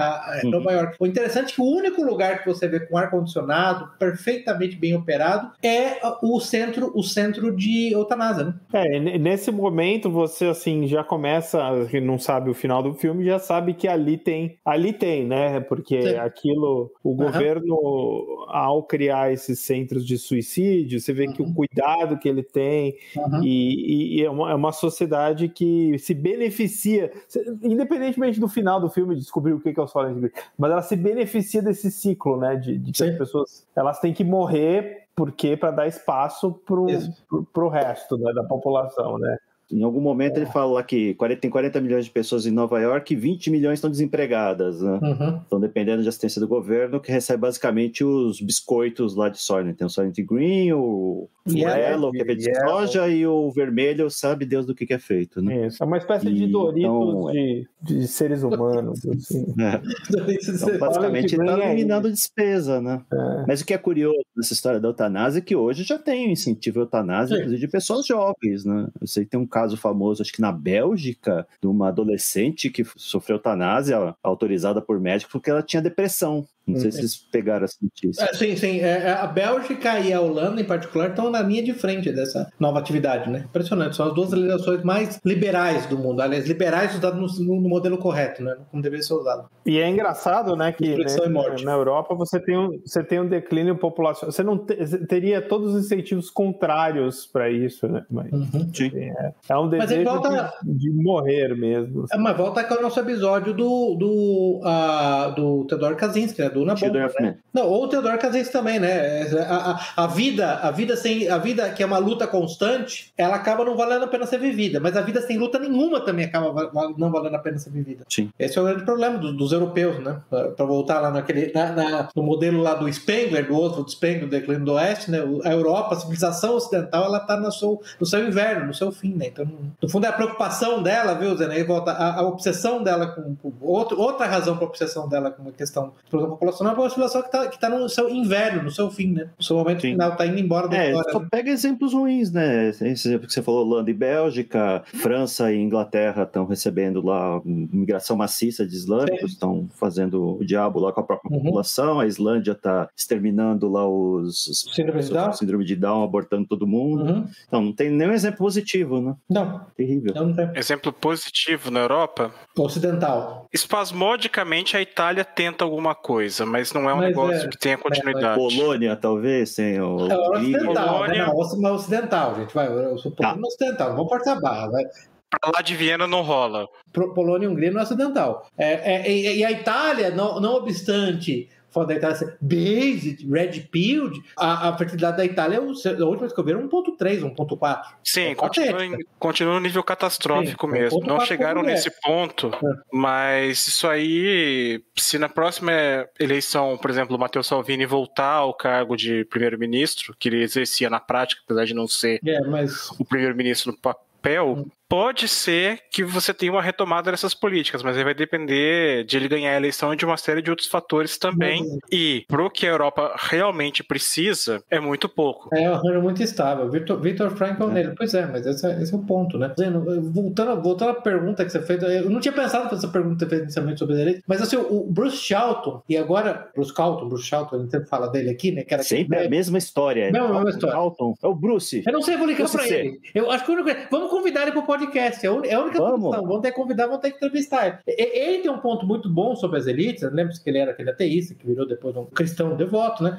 Nova York. O interessante é que o único lugar que você vê com ar-condicionado perfeitamente bem operado é o centro de eutanásia, né? Nesse momento você, assim, já começa, quem não sabe o final do filme, já sabe que ali tem, né? Porque aquilo, o governo, ao criar esses centros de suicídio, você vê que o cuidado que ele tem e é uma sociedade que se beneficia, independentemente do final do filme, descobrir o que é o Silent Green, mas ela se beneficia desse ciclo, né? De que as pessoas, elas têm que morrer para dar espaço pro resto, né, da população, né? Em algum momento ele fala lá que tem 40 milhões de pessoas em Nova York e 20 milhões estão desempregadas, né? Então, dependendo da assistência do governo, que recebe basicamente os biscoitos lá de Soylent. Tem o Soylent Green, o Yellow, que é feito de soja, e o vermelho, sabe Deus do que é feito, né? Isso, é uma espécie de Doritos de seres humanos, assim. Então, basicamente, ele está eliminando despesa, né? Mas o que é curioso nessa história da eutanásia é que hoje já tem incentivo à eutanásia, inclusive de pessoas jovens, né? Eu sei que tem um caso famoso, acho que na Bélgica, de uma adolescente que sofreu eutanásia autorizada por médico porque ela tinha depressão. Não sei se vocês pegaram essa notícia. Sim. A Bélgica e a Holanda, em particular, estão na linha de frente dessa nova atividade, né? Impressionante. São as duas legislações mais liberais do mundo. Aliás, liberais usadas no modelo correto, né? Como deveria ser usado. E é engraçado, né, que na Europa você tem um declínio populacional. Você não teria todos os incentivos contrários para isso, né? Mas, é um desejo de morrer mesmo. Mas volta com o nosso episódio do Theodor Kaczynski, né? Do Nabokov, né? Não, ou o Theodor Kaczynski também, né? A vida que é uma luta constante, ela acaba não valendo a pena ser vivida, mas a vida sem luta nenhuma também acaba não valendo a pena ser vivida. Sim. Esse é o grande problema dos europeus, né? Para voltar lá no modelo lá do Spengler, do Oswald Spengler, do Declínio do Oeste, né? A Europa, a civilização ocidental, ela está no seu inverno, no seu fim, né? Então, no fundo, é a preocupação dela, viu, Zé? Aí volta a obsessão dela com outra razão para a obsessão dela com a questão da população populacional é uma população que tá no seu inverno, no seu fim, né? No seu momento final, tá indo embora da história. Só né? pega exemplos ruins, né? Esse exemplo que você falou, Holanda e Bélgica, França e Inglaterra estão recebendo lá migração maciça de islâmicos, estão fazendo o diabo lá com a própria população, a Islândia está exterminando lá os síndrome de Down, abortando todo mundo. Então, não tem nenhum exemplo positivo, né? Não. Terrível. Não tem. Exemplo positivo na Europa? Ocidental. Espasmodicamente a Itália tenta alguma coisa, mas não é um negócio que tenha continuidade. Polônia, talvez, tem o ocidental, Polônia. Né? Não, ocidental, gente. Vai, eu sou Polônia ocidental, não vamos forçar a barra, vai. Pra lá de Viena não rola. Polônia e Hungria não é ocidental. E a Itália, não obstante da Itália ser based, red pilled, a fertilidade da Itália, a última vez que eu vi, era 1.3, 1.4. Sim, continua no nível catastrófico mesmo. Não chegaram nesse ponto, mas isso aí, se na próxima eleição, por exemplo, o Matteo Salvini voltar ao cargo de primeiro-ministro, que ele exercia na prática, apesar de não ser o primeiro-ministro no papel, pode ser que você tenha uma retomada dessas políticas, mas aí vai depender de ele ganhar a eleição e de uma série de outros fatores também. E pro que a Europa realmente precisa, é muito pouco. É um arranjo muito estável. Viktor Frankl nele. Pois é, mas esse é o ponto, né? Voltando à pergunta que você fez, eu não tinha pensado nessa pergunta que você fez inicialmente sobre ele, mas assim, o Bruce Charlton, e agora Bruce Charlton, a gente sempre fala dele aqui, né? Que era sempre a mesma história. Mesma história. Charlton, é o Bruce. Eu não sei, eu vou ligar pra ele. Eu acho que vamos convidar ele pro podcast. É a única condição. Vamos ter que convidar, vamos ter que entrevistar ele. Ele tem um ponto muito bom sobre as elites. Lembra-se que ele era aquele ateísta que virou depois um cristão devoto, né?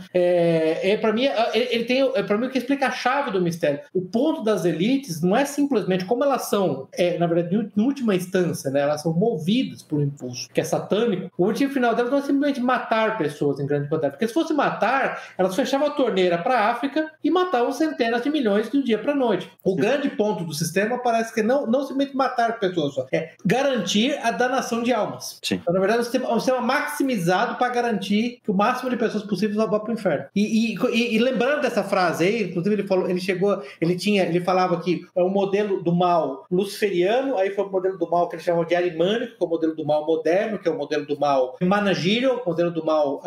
Para mim, ele tem para mim o que explica a chave do mistério. O ponto das elites não é simplesmente como elas são, na verdade, em última instância, né? Elas são movidas por um impulso que é satânico. O motivo final delas não é simplesmente matar pessoas em grande quantidade, porque se fosse matar, elas fechavam a torneira para a África e matavam centenas de milhões de um dia para a noite. O grande ponto do sistema parece que não simplesmente matar pessoas só, é garantir a danação de almas. Sim. Então, na verdade, é um sistema maximizado para garantir que o máximo de pessoas possíveis vá para o inferno. E lembrando dessa frase aí, inclusive ele falava que é um modelo do mal luciferiano, aí foi o modelo do mal que ele chamava de arimânico, que é o modelo do mal moderno, que é o modelo do mal managerial, o modelo do mal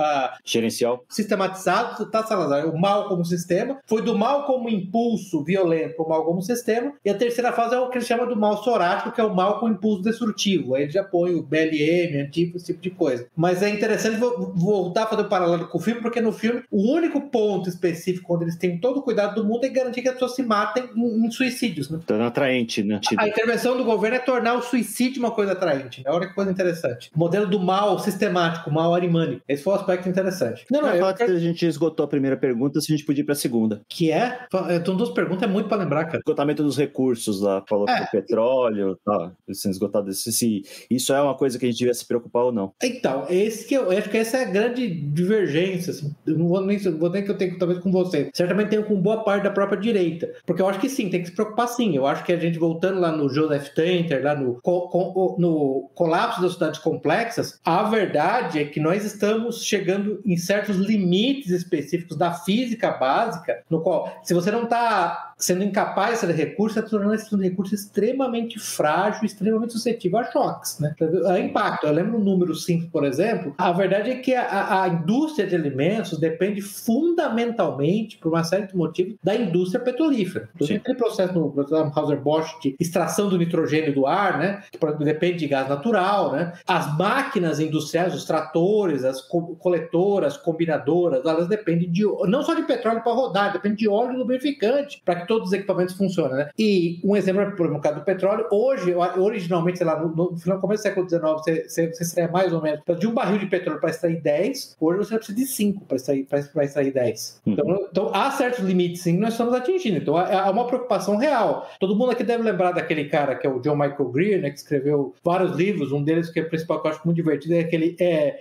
gerencial, sistematizado, tá, Salazar? O mal como sistema, foi do mal como impulso violento para o mal como sistema, e a terceira fase é o que ele chama do mal sorático, que é o mal com impulso destrutivo. Aí ele já põe o BLM, antigo, esse tipo de coisa. Mas é interessante voltar a fazer o paralelo com o filme, porque no filme o único ponto específico onde eles têm todo o cuidado do mundo é garantir que as pessoas se matem em suicídios, né? Então é atraente, né? A intervenção do governo é tornar o suicídio uma coisa atraente. É a única coisa interessante. O modelo do mal sistemático, o mal arimânico. Esse foi um aspecto interessante. A gente esgotou a primeira pergunta, se a gente podia ir para a segunda. Que é? Então, duas perguntas é muito para lembrar, cara. Esgotamento dos recursos lá, falou que o petróleo, tá, sendo esgotado. Se isso é uma coisa que a gente devia se preocupar ou não. Então, eu acho que essa é a grande divergência. Assim. Eu não vou nem que eu tenho talvez com você. Certamente tenho com boa parte da própria direita. Porque eu acho que sim, tem que se preocupar sim. Eu acho que a gente, voltando lá no Joseph Tainter, lá no colapso das cidades complexas, a verdade é que nós estamos chegando em certos limites específicos da física básica, no qual, se você não está sendo incapaz de fazer recurso, está tornando esse recurso extremamente frágil, extremamente suscetível a choques, né? A impacto. Eu lembro um número simples, por exemplo. A verdade é que a indústria de alimentos depende fundamentalmente, por uma série de motivos, da indústria petrolífera. Inclusive, aquele processo no Anheuser-Busch de extração do nitrogênio do ar, né? Que depende de gás natural, né? As máquinas industriais, os tratores, as coletoras, combinadoras, elas dependem não só de petróleo para rodar, depende de óleo lubrificante para que todos os equipamentos funcionem, né? E um exemplo é, por exemplo, no caso do petróleo, hoje, originalmente, sei lá, no começo do século XIX, você extrai mais ou menos, de um barril de petróleo para extrair 10, hoje você precisa de 5 para extrair 10. Então, há certos limites, sim, que nós estamos atingindo. Então, há uma preocupação real. Todo mundo aqui deve lembrar daquele cara que é o John Michael Greer, né, que escreveu vários livros, um deles que é o principal, que eu acho muito divertido, é aquele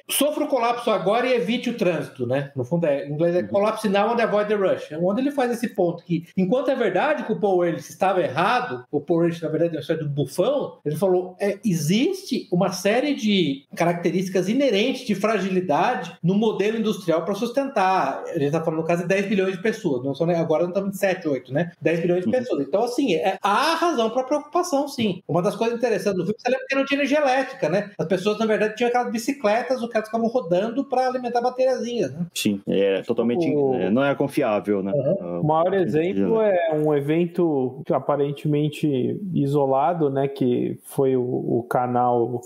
sofra o colapso agora e evite o trânsito, né? No fundo, em inglês é collapse now and avoid the rush, onde ele faz esse ponto que, enquanto a verdade, que o Paul Ehrlich estava errado, o Paul Ehrlich, na verdade, é uma história do bufão, ele falou, existe uma série de características inerentes de fragilidade no modelo industrial para sustentar. A gente está falando, no caso, de 10 bilhões de pessoas, agora não estamos em 7, 8, né? 10 bilhões de pessoas. Então, assim, há razão para preocupação, sim. Uma das coisas interessantes do filme, você lembra que não tinha energia elétrica, né? As pessoas, na verdade, tinham aquelas bicicletas, os caras ficavam rodando para alimentar bateriazinhas, né? Sim, totalmente, não é confiável, né? O maior exemplo é um evento aparentemente isolado, né? Que foi o canal,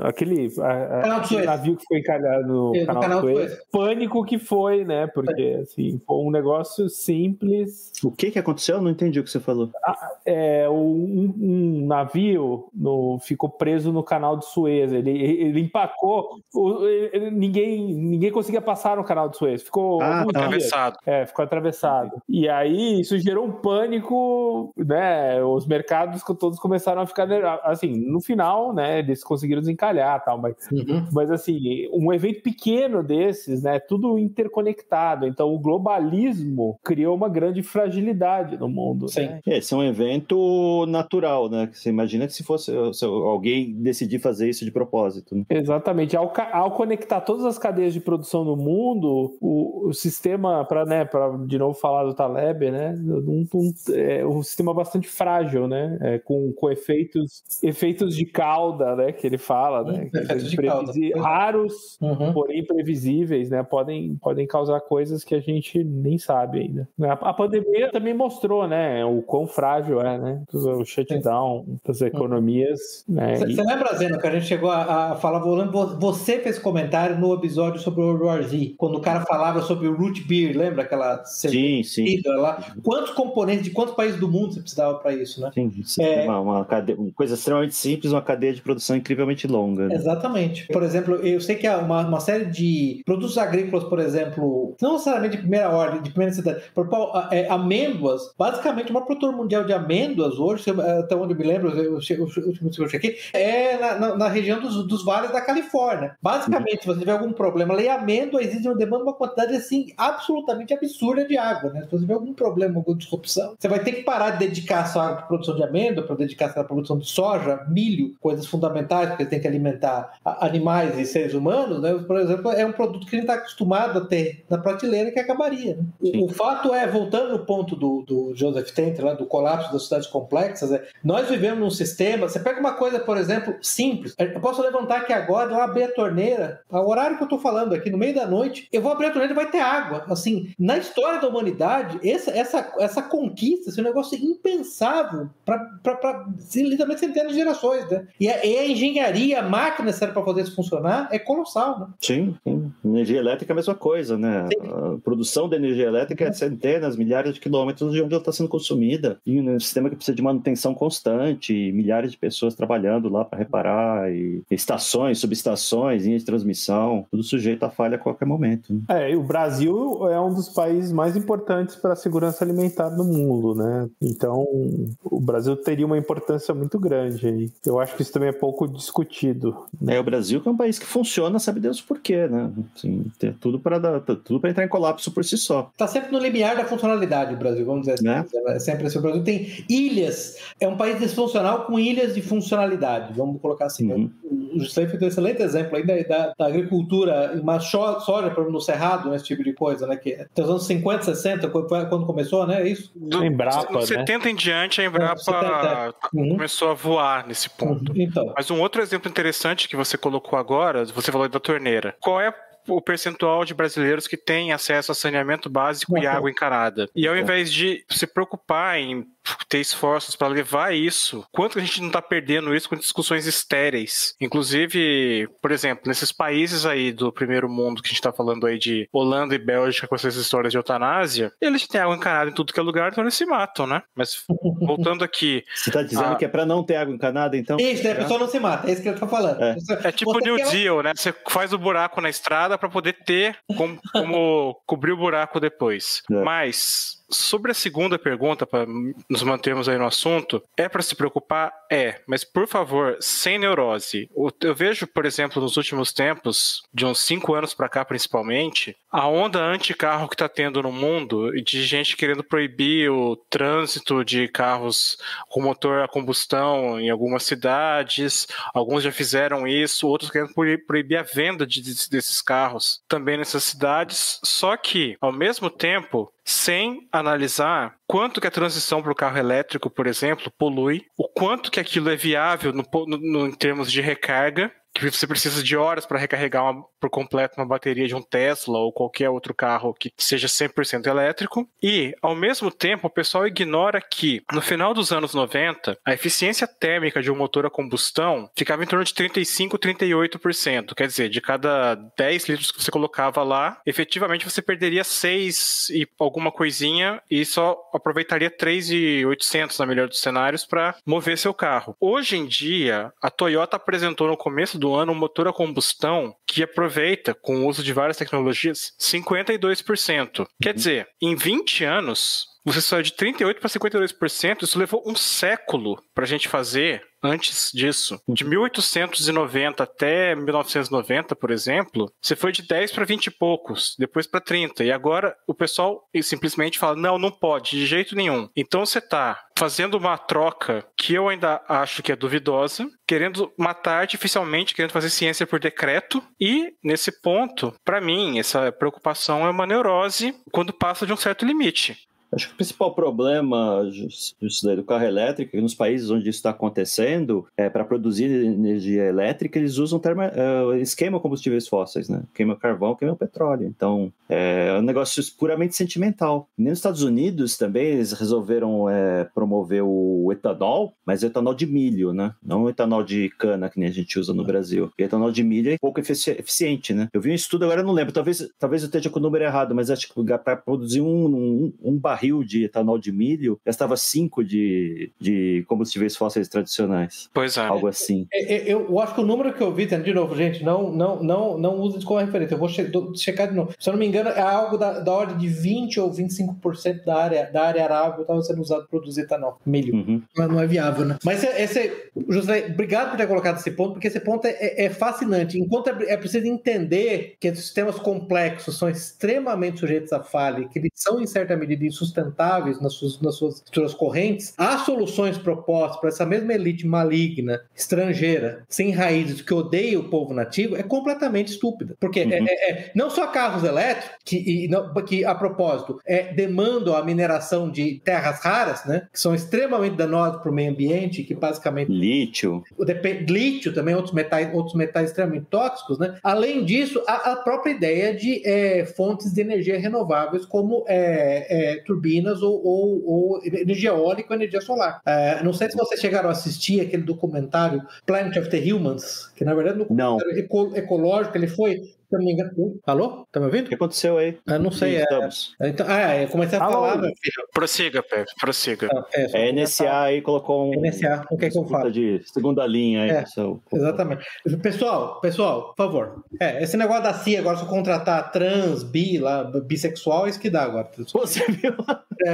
aquele navio que foi encalhado no canal do Suez. Pânico que foi, né? Porque, assim, foi um negócio simples. O que aconteceu? Eu não entendi o que você falou. Um navio ficou preso no canal de Suez. Ele empacou. Ninguém conseguia passar no canal de Suez. Ficou atravessado. Ficou atravessado. E aí isso gerou um pânico, né? Os mercados todos começaram a ficar, assim, no final, né? Eles conseguiram desencalhar, tal, mas assim, um evento pequeno desses, né? Tudo interconectado. Então o globalismo criou uma grande fragilidade no mundo. Sim. Né? Esse é um evento natural, né? Você imagina que se alguém decidir fazer isso de propósito. Né? Exatamente. Ao conectar todas as cadeias de produção no mundo, o sistema, para de novo falar do Taleb, né? É um sistema bastante frágil, né? Com efeitos de cauda, né? Que ele fala, né? Raros, porém previsíveis, né? Podem causar coisas que a gente nem sabe ainda. A pandemia também mostrou, né? O quão frágil é, né? O shutdown das economias. Né? Você lembra, Zeno, que a gente chegou a falar, você fez comentário no episódio sobre o World War Z, quando o cara falava sobre o root beer, lembra aquela cerveja lá? Quantos componentes de quantos países do mundo você precisava para isso, né? Sim, uma coisa extremamente simples, uma cadeia de produção incrivelmente longa. Né? Exatamente. Por exemplo, eu sei que há uma série de produtos agrícolas, por exemplo, não necessariamente de primeira ordem, de primeira necessidade, amêndoas, basicamente o maior produtor mundial de amêndoas hoje, até onde eu me lembro, eu chequei, na região dos vales da Califórnia. Basicamente, se você tiver algum problema lá em amêndoa, existe uma demanda, uma quantidade assim absolutamente absurda de água, né? Se você tiver algum problema, alguma disrupção, você vai ter que parar de dedicar sua água para produção de amêndoa, para dedicar à produção de soja, milho, coisas fundamentais, porque tem que alimentar animais e seres humanos, né? Por exemplo, é um produto que a gente está acostumado a ter na prateleira que acabaria. Né? O fato é, voltando no ponto do Joseph Tenter, lá, do colapso das cidades complexas, nós vivemos num sistema, você pega uma coisa, por exemplo, simples, eu posso levantar aqui agora, eu abrir a torneira, ao horário que eu estou falando aqui, no meio da noite, eu vou abrir a torneira e vai ter água. Assim, na história da humanidade, essa conquista, esse é um negócio impensável para literalmente centenas de gerações, né? E a engenharia, a máquina necessária para fazer isso funcionar é colossal, né? Sim. Energia elétrica é a mesma coisa, né? Sim. A produção de energia elétrica é centenas, milhares de quilômetros de onde ela está sendo consumida. E um sistema que precisa de manutenção constante, milhares de pessoas trabalhando lá para reparar, e estações, subestações, linhas de transmissão, tudo sujeito a falha a qualquer momento. Né? E o Brasil é um dos países mais importantes para a segurança alimentar do mundo, né? Então, o Brasil teria uma importância muito grande aí. Eu acho que isso também é pouco discutido. Né? O Brasil que é um país que funciona, sabe Deus por quê, né? Assim, tem tudo para entrar em colapso por si só. Está sempre no limiar da funcionalidade o Brasil, vamos dizer assim. Né? É sempre assim. O Brasil tem ilhas, é um país disfuncional com ilhas de funcionalidade, vamos colocar assim. O Juscelino fez um excelente exemplo aí da agricultura, uma soja no Cerrado, esse tipo de coisa, né? Que nos anos 50, 60, quando começou, né? Isso. Embrapa, nos 70 em diante, a Embrapa começou a voar nesse ponto. Então. Mas um outro exemplo interessante que você colocou agora, você falou da torneira. Qual é o percentual de brasileiros que têm acesso a saneamento básico e água encanada? E ao invés de se preocupar em ter esforços para levar isso, quanto a gente não está perdendo isso com discussões estéreis? Inclusive, por exemplo, nesses países aí do primeiro mundo que a gente está falando aí de Holanda e Bélgica com essas histórias de eutanásia, eles têm água encanada em tudo que é lugar, então eles se matam, né? Mas voltando aqui... Você está dizendo que é para não ter água encanada, então? Isso, a pessoa não se mata, é isso que eu estou falando. É tipo o New Deal, né? Você faz o buraco na estrada para poder ter como cobrir o buraco depois. Mas Sobre a segunda pergunta, para nos mantermos aí no assunto, é para se preocupar? Mas por favor, sem neurose. Eu vejo, por exemplo, nos últimos tempos, de uns 5 anos para cá principalmente, a onda anti-carro que está tendo no mundo, de gente querendo proibir o trânsito de carros com motor a combustão em algumas cidades, alguns já fizeram isso, outros querendo proibir a venda desses carros também nessas cidades, só que, ao mesmo tempo, sem analisar quanto que a transição para o carro elétrico, por exemplo, polui, o quanto que aquilo é viável em termos de recarga, que você precisa de horas para recarregar por completo uma bateria de um Tesla ou qualquer outro carro que seja 100% elétrico. E, ao mesmo tempo, o pessoal ignora que, no final dos anos 90, a eficiência térmica de um motor a combustão ficava em torno de 35%, 38%. Quer dizer, de cada 10 litros que você colocava lá, efetivamente você perderia 6 e alguma coisinha e só aproveitaria 3.800 na melhor dos cenários para mover seu carro. Hoje em dia, a Toyota apresentou no começo do ano um motor a combustão que aproveita, com o uso de várias tecnologias, 52%. Quer dizer, em 20 anos, você saiu de 38% para 52%, isso levou um século para a gente fazer antes disso. De 1890 até 1990, por exemplo, você foi de 10 para 20 e poucos, depois para 30, e agora o pessoal simplesmente fala, não pode, de jeito nenhum. Então você está fazendo uma troca que eu ainda acho que é duvidosa, querendo matar artificialmente, querendo fazer ciência por decreto, e nesse ponto, para mim, essa preocupação é uma neurose quando passa de um certo limite. Acho que o principal problema do carro elétrico, nos países onde isso está acontecendo, para produzir energia elétrica, eles usam eles queimam combustíveis fósseis, né? Queimam carvão, queimam petróleo. Então, é um negócio puramente sentimental. E nos Estados Unidos também, eles resolveram promover o etanol, mas o etanol de milho, né? Não o etanol de cana, que nem a gente usa no Brasil. O etanol de milho é pouco eficiente, né? Eu vi um estudo, agora eu não lembro, talvez eu esteja com o número errado, mas acho que para produzir um barril de etanol de milho, gastava 5 de combustíveis fósseis tradicionais. Pois é. Algo assim. Eu acho que o número que eu vi, de novo, gente, não use isso como referência. Eu vou checar de novo. Se eu não me engano, é algo da ordem de 20% ou 25% da área arável estava sendo usado para produzir etanol, milho. Uhum. Não é viável, né? Mas José, obrigado por ter colocado esse ponto, porque esse ponto é fascinante. Enquanto é preciso entender que os sistemas complexos são extremamente sujeitos a falha, que eles são, em certa medida, insustentáveis nas suas estruturas correntes, as soluções propostas para essa mesma elite maligna, estrangeira, sem raízes, que odeia o povo nativo, é completamente estúpida. Porque não só carros elétricos, que a propósito, demandam a mineração de terras raras, né, que são extremamente danosas para o meio ambiente, que basicamente... Lítio também, outros metais extremamente tóxicos, né? Além disso, a própria ideia de fontes de energia renováveis, como turbinas ou energia eólica ou energia solar. Não sei se vocês chegaram a assistir aquele documentário Planet of the Humans, que na verdade no documentário ecológico ele foi... Se não me engano. Alô? Tá me ouvindo? O que aconteceu aí? Não sei. Então, eu comecei a falar, meu filho. Prossiga, Pepe, prossiga. NSA aí colocou NSA, o que é que eu falo? De segunda linha aí. Exatamente. Pessoal, por favor. Esse negócio da CIA agora, se eu contratar trans, bissexual, é isso que dá agora. Você viu?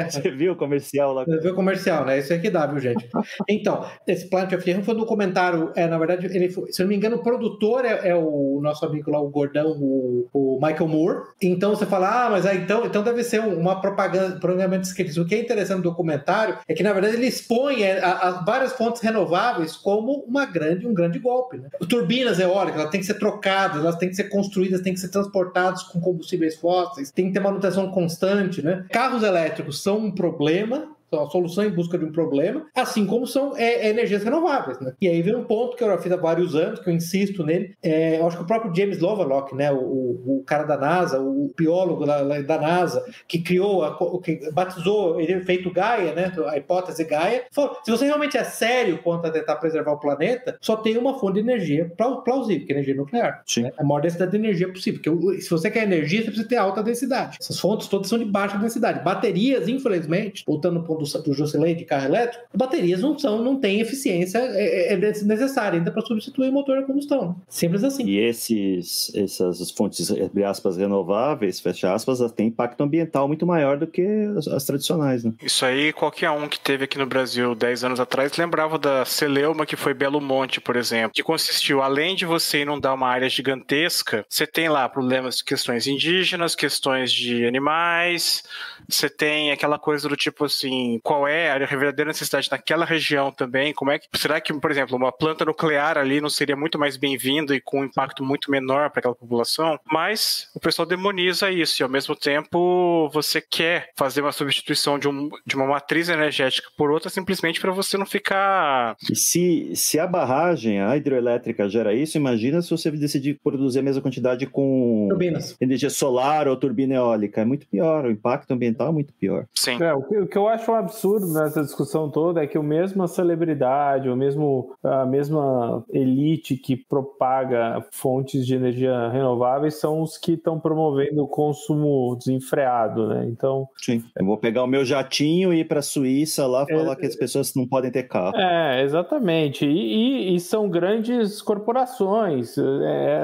Você viu o comercial lá? Você viu o comercial, né? Isso é que dá, viu, gente? Então, esse Planet of the Humans foi um documentário, na verdade, ele foi, se eu não me engano, o produtor é o nosso amigo lá, o gordão, o Michael Moore. Então você fala, mas então deve ser uma propaganda esquerdista. O que é interessante no documentário é que, na verdade, ele expõe as várias fontes renováveis como um grande golpe, né? Turbinas eólicas, elas têm que ser trocadas, elas têm que ser construídas, têm que ser transportadas com combustíveis fósseis, tem que ter manutenção constante, né? Carros elétricos são um problema, são a solução em busca de um problema, assim como são energias renováveis, né? E aí vem um ponto que eu já fiz há vários anos, que eu insisto nele, eu acho que o próprio James Lovelock, né, o cara da NASA, o biólogo da NASA, que criou, que batizou o efeito Gaia, né, a hipótese Gaia, falou, se você realmente é sério quanto a tentar preservar o planeta, só tem uma fonte de energia plausível, que é a energia nuclear. Sim. Né? A maior densidade de energia possível, porque se você quer energia, você precisa ter alta densidade. Essas fontes todas são de baixa densidade. Baterias, infelizmente, voltando no ponto do Jocelyn de carro elétrico, baterias não têm eficiência necessária ainda para substituir o motor a combustão. Simples assim. E essas fontes, abre aspas, renováveis, fecha aspas, têm impacto ambiental muito maior do que as tradicionais, né? Isso aí, qualquer um que teve aqui no Brasil 10 anos atrás lembrava da celeuma que foi Belo Monte, por exemplo, que consistiu, além de você inundar uma área gigantesca, você tem lá problemas de questões indígenas, questões de animais, você tem aquela coisa do tipo assim, qual é a verdadeira necessidade naquela região também, será que, por exemplo, uma planta nuclear ali não seria muito mais bem-vindo e com um impacto muito menor para aquela população? Mas o pessoal demoniza isso e ao mesmo tempo você quer fazer uma substituição de uma matriz energética por outra simplesmente para você não ficar... E se a barragem, a hidroelétrica gera isso, imagina se você decidir produzir a mesma quantidade com turbinas, energia solar ou turbina eólica. É muito pior, o impacto ambiental é muito pior. Sim. O que eu acho um absurdo nessa discussão toda é que a mesma celebridade, a mesma elite que propaga fontes de energia renováveis são os que estão promovendo o consumo desenfreado, né? Então... Sim. Eu vou pegar o meu jatinho e ir para a Suíça lá falar que as pessoas não podem ter carro. Exatamente. E são grandes corporações,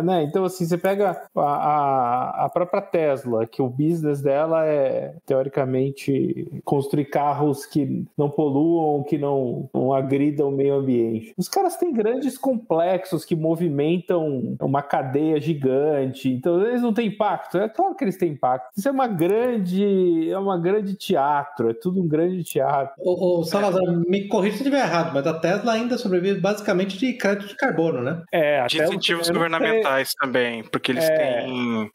né? Então, assim, você pega a própria Tesla, que o business dela é, teoricamente, construir carros que não poluam, que não agridam o meio ambiente. Os caras têm grandes complexos que movimentam uma cadeia gigante, então eles não têm impacto. É claro que eles têm impacto. Isso é uma grande teatro, é tudo um grande teatro. O Salazar, me corrija se eu estiver errado, mas a Tesla ainda sobrevive basicamente de crédito de carbono, né? De incentivos governamentais também, porque eles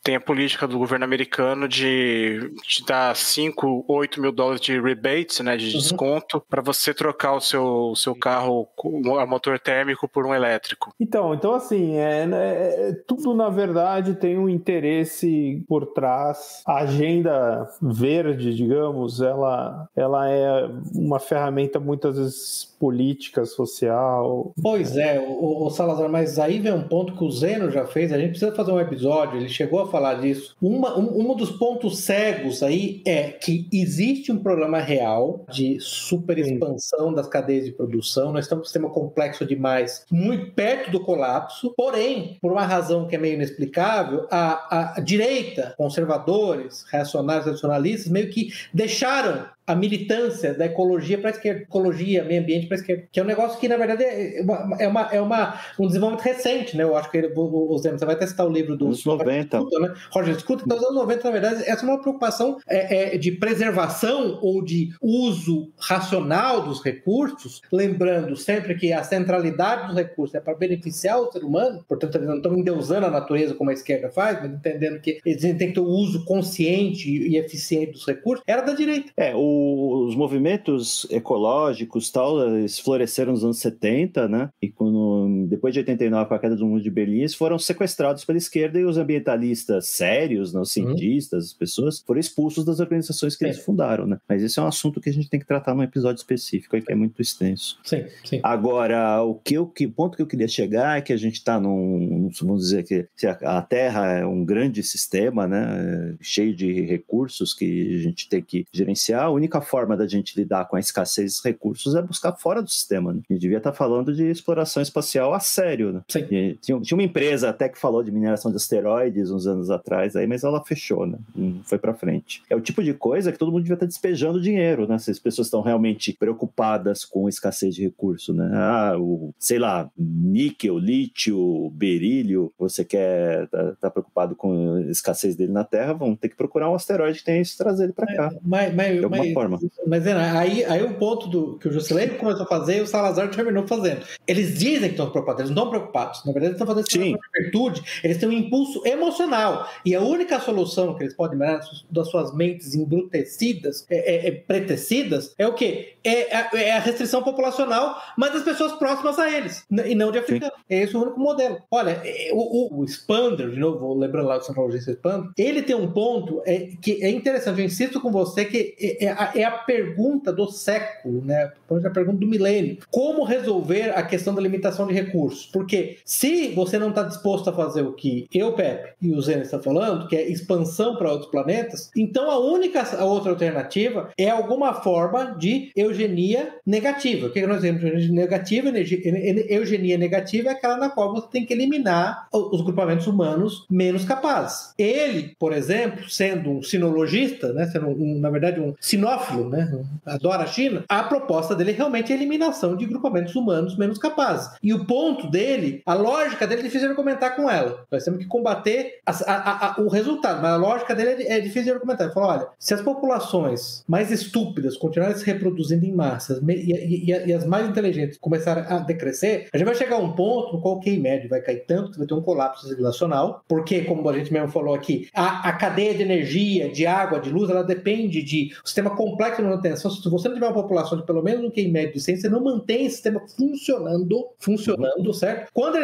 têm a política do governo americano de dar 5, 8 mil dólares de rebates, né, de desconto, para você trocar o seu carro a motor térmico por um elétrico. Então assim, tudo na verdade tem um interesse por trás. A agenda verde, digamos, ela é uma ferramenta muitas vezes política, social. Pois o Salazar, mas aí vem um ponto que o Zeno já fez, a gente precisa fazer um episódio, ele chegou a falar disso. Um dos pontos cegos aí é que existe um problema real de super expansão das cadeias de produção, nós estamos com um sistema complexo demais, muito perto do colapso, porém, por uma razão que é meio inexplicável, a direita, conservadores, reacionários, tradicionalistas, meio que deixaram a militância da ecologia para a esquerda, ecologia, meio ambiente para a esquerda, que é um negócio que, na verdade, um desenvolvimento recente, né? Eu acho que o Zé, você vai testar o livro do anos 90. Né? Roger Scruton, então, nos anos 90, na verdade, essa é uma preocupação de preservação ou de uso racional dos recursos, lembrando sempre que a centralidade dos recursos é para beneficiar o ser humano, portanto, eles não estão endeusando a natureza como a esquerda faz, mas entendendo que eles têm que ter o uso consciente e eficiente dos recursos, era da direita. Os movimentos ecológicos eles floresceram nos anos 70, né? E depois de 89, com a queda do Muro de Berlim, eles foram sequestrados pela esquerda e os ambientalistas sérios, os cientistas, as pessoas, foram expulsos das organizações que eles fundaram, né? Mas esse é um assunto que a gente tem que tratar num episódio específico, que é muito extenso. Sim. Agora, o ponto que eu queria chegar é que a gente está vamos dizer que a Terra é um grande sistema, né? Cheio de recursos que a gente tem que gerenciar. A única forma da gente lidar com a escassez de recursos é buscar fora do sistema, né? A gente devia estar falando de exploração espacial a sério, né? Sim. Tinha uma empresa até que falou de mineração de asteroides uns anos atrás, mas ela fechou, né? Não foi pra frente. É o tipo de coisa que todo mundo devia estar despejando dinheiro, né? Se as pessoas estão realmente preocupadas com escassez de recurso, né? Sei lá, níquel, lítio, berílio, você quer tá preocupado com a escassez dele na Terra, vão ter que procurar um asteroide que tenha isso e trazer ele pra cá. De alguma forma. Mas aí o ponto que o Juscelino começou a fazer e o Salazar terminou fazendo. Eles dizem que estão preocupados, eles não estão preocupados. Na verdade, eles estão fazendo isso com virtude, eles têm um impulso emocional. E a única solução que eles podem melhorar das suas mentes embrutecidas, pretecidas, é o quê? É a restrição populacional, mas das pessoas próximas a eles, e não de africanos. É esse o único modelo. Olha, o Expander, de novo, lembrando lá do Centrologista Expander, ele tem um ponto que é interessante, eu insisto com você que é a pergunta do século, né? É a pergunta do milênio. Como resolver a questão da limitação de recursos? Porque se você não está disposto a fazer o que eu, Pepe, e o Zene estão falando, que é expansão para outros planetas, então a outra alternativa é alguma forma de eugenia negativa. O que nós temos de eugenia negativa? Eugenia negativa é aquela na qual você tem que eliminar os grupamentos humanos menos capazes. Ele, por exemplo, sendo um sinologista, né, sendo na verdade um sinófilo, né, adora a China, a proposta dele é realmente a eliminação de grupamentos humanos menos capazes. E o ponto dele, a lógica dele é difícil de argumentar com ela. Nós temos que combater o resultado, mas a lógica dele é difícil de argumentar. Ele falou, olha, se as populações mais estúpidas continuarem se reproduzindo em massas e as mais inteligentes começarem a decrescer, a gente vai chegar a um ponto no qual o QI médio vai cair tanto que vai ter um colapso civilizacional, porque, como a gente mesmo falou aqui, a cadeia de energia, de água, de luz, ela depende de um sistema complexo de manutenção. Se você não tiver uma população de pelo menos um QI médio de 100, você não mantém esse sistema funcionando, certo? Quando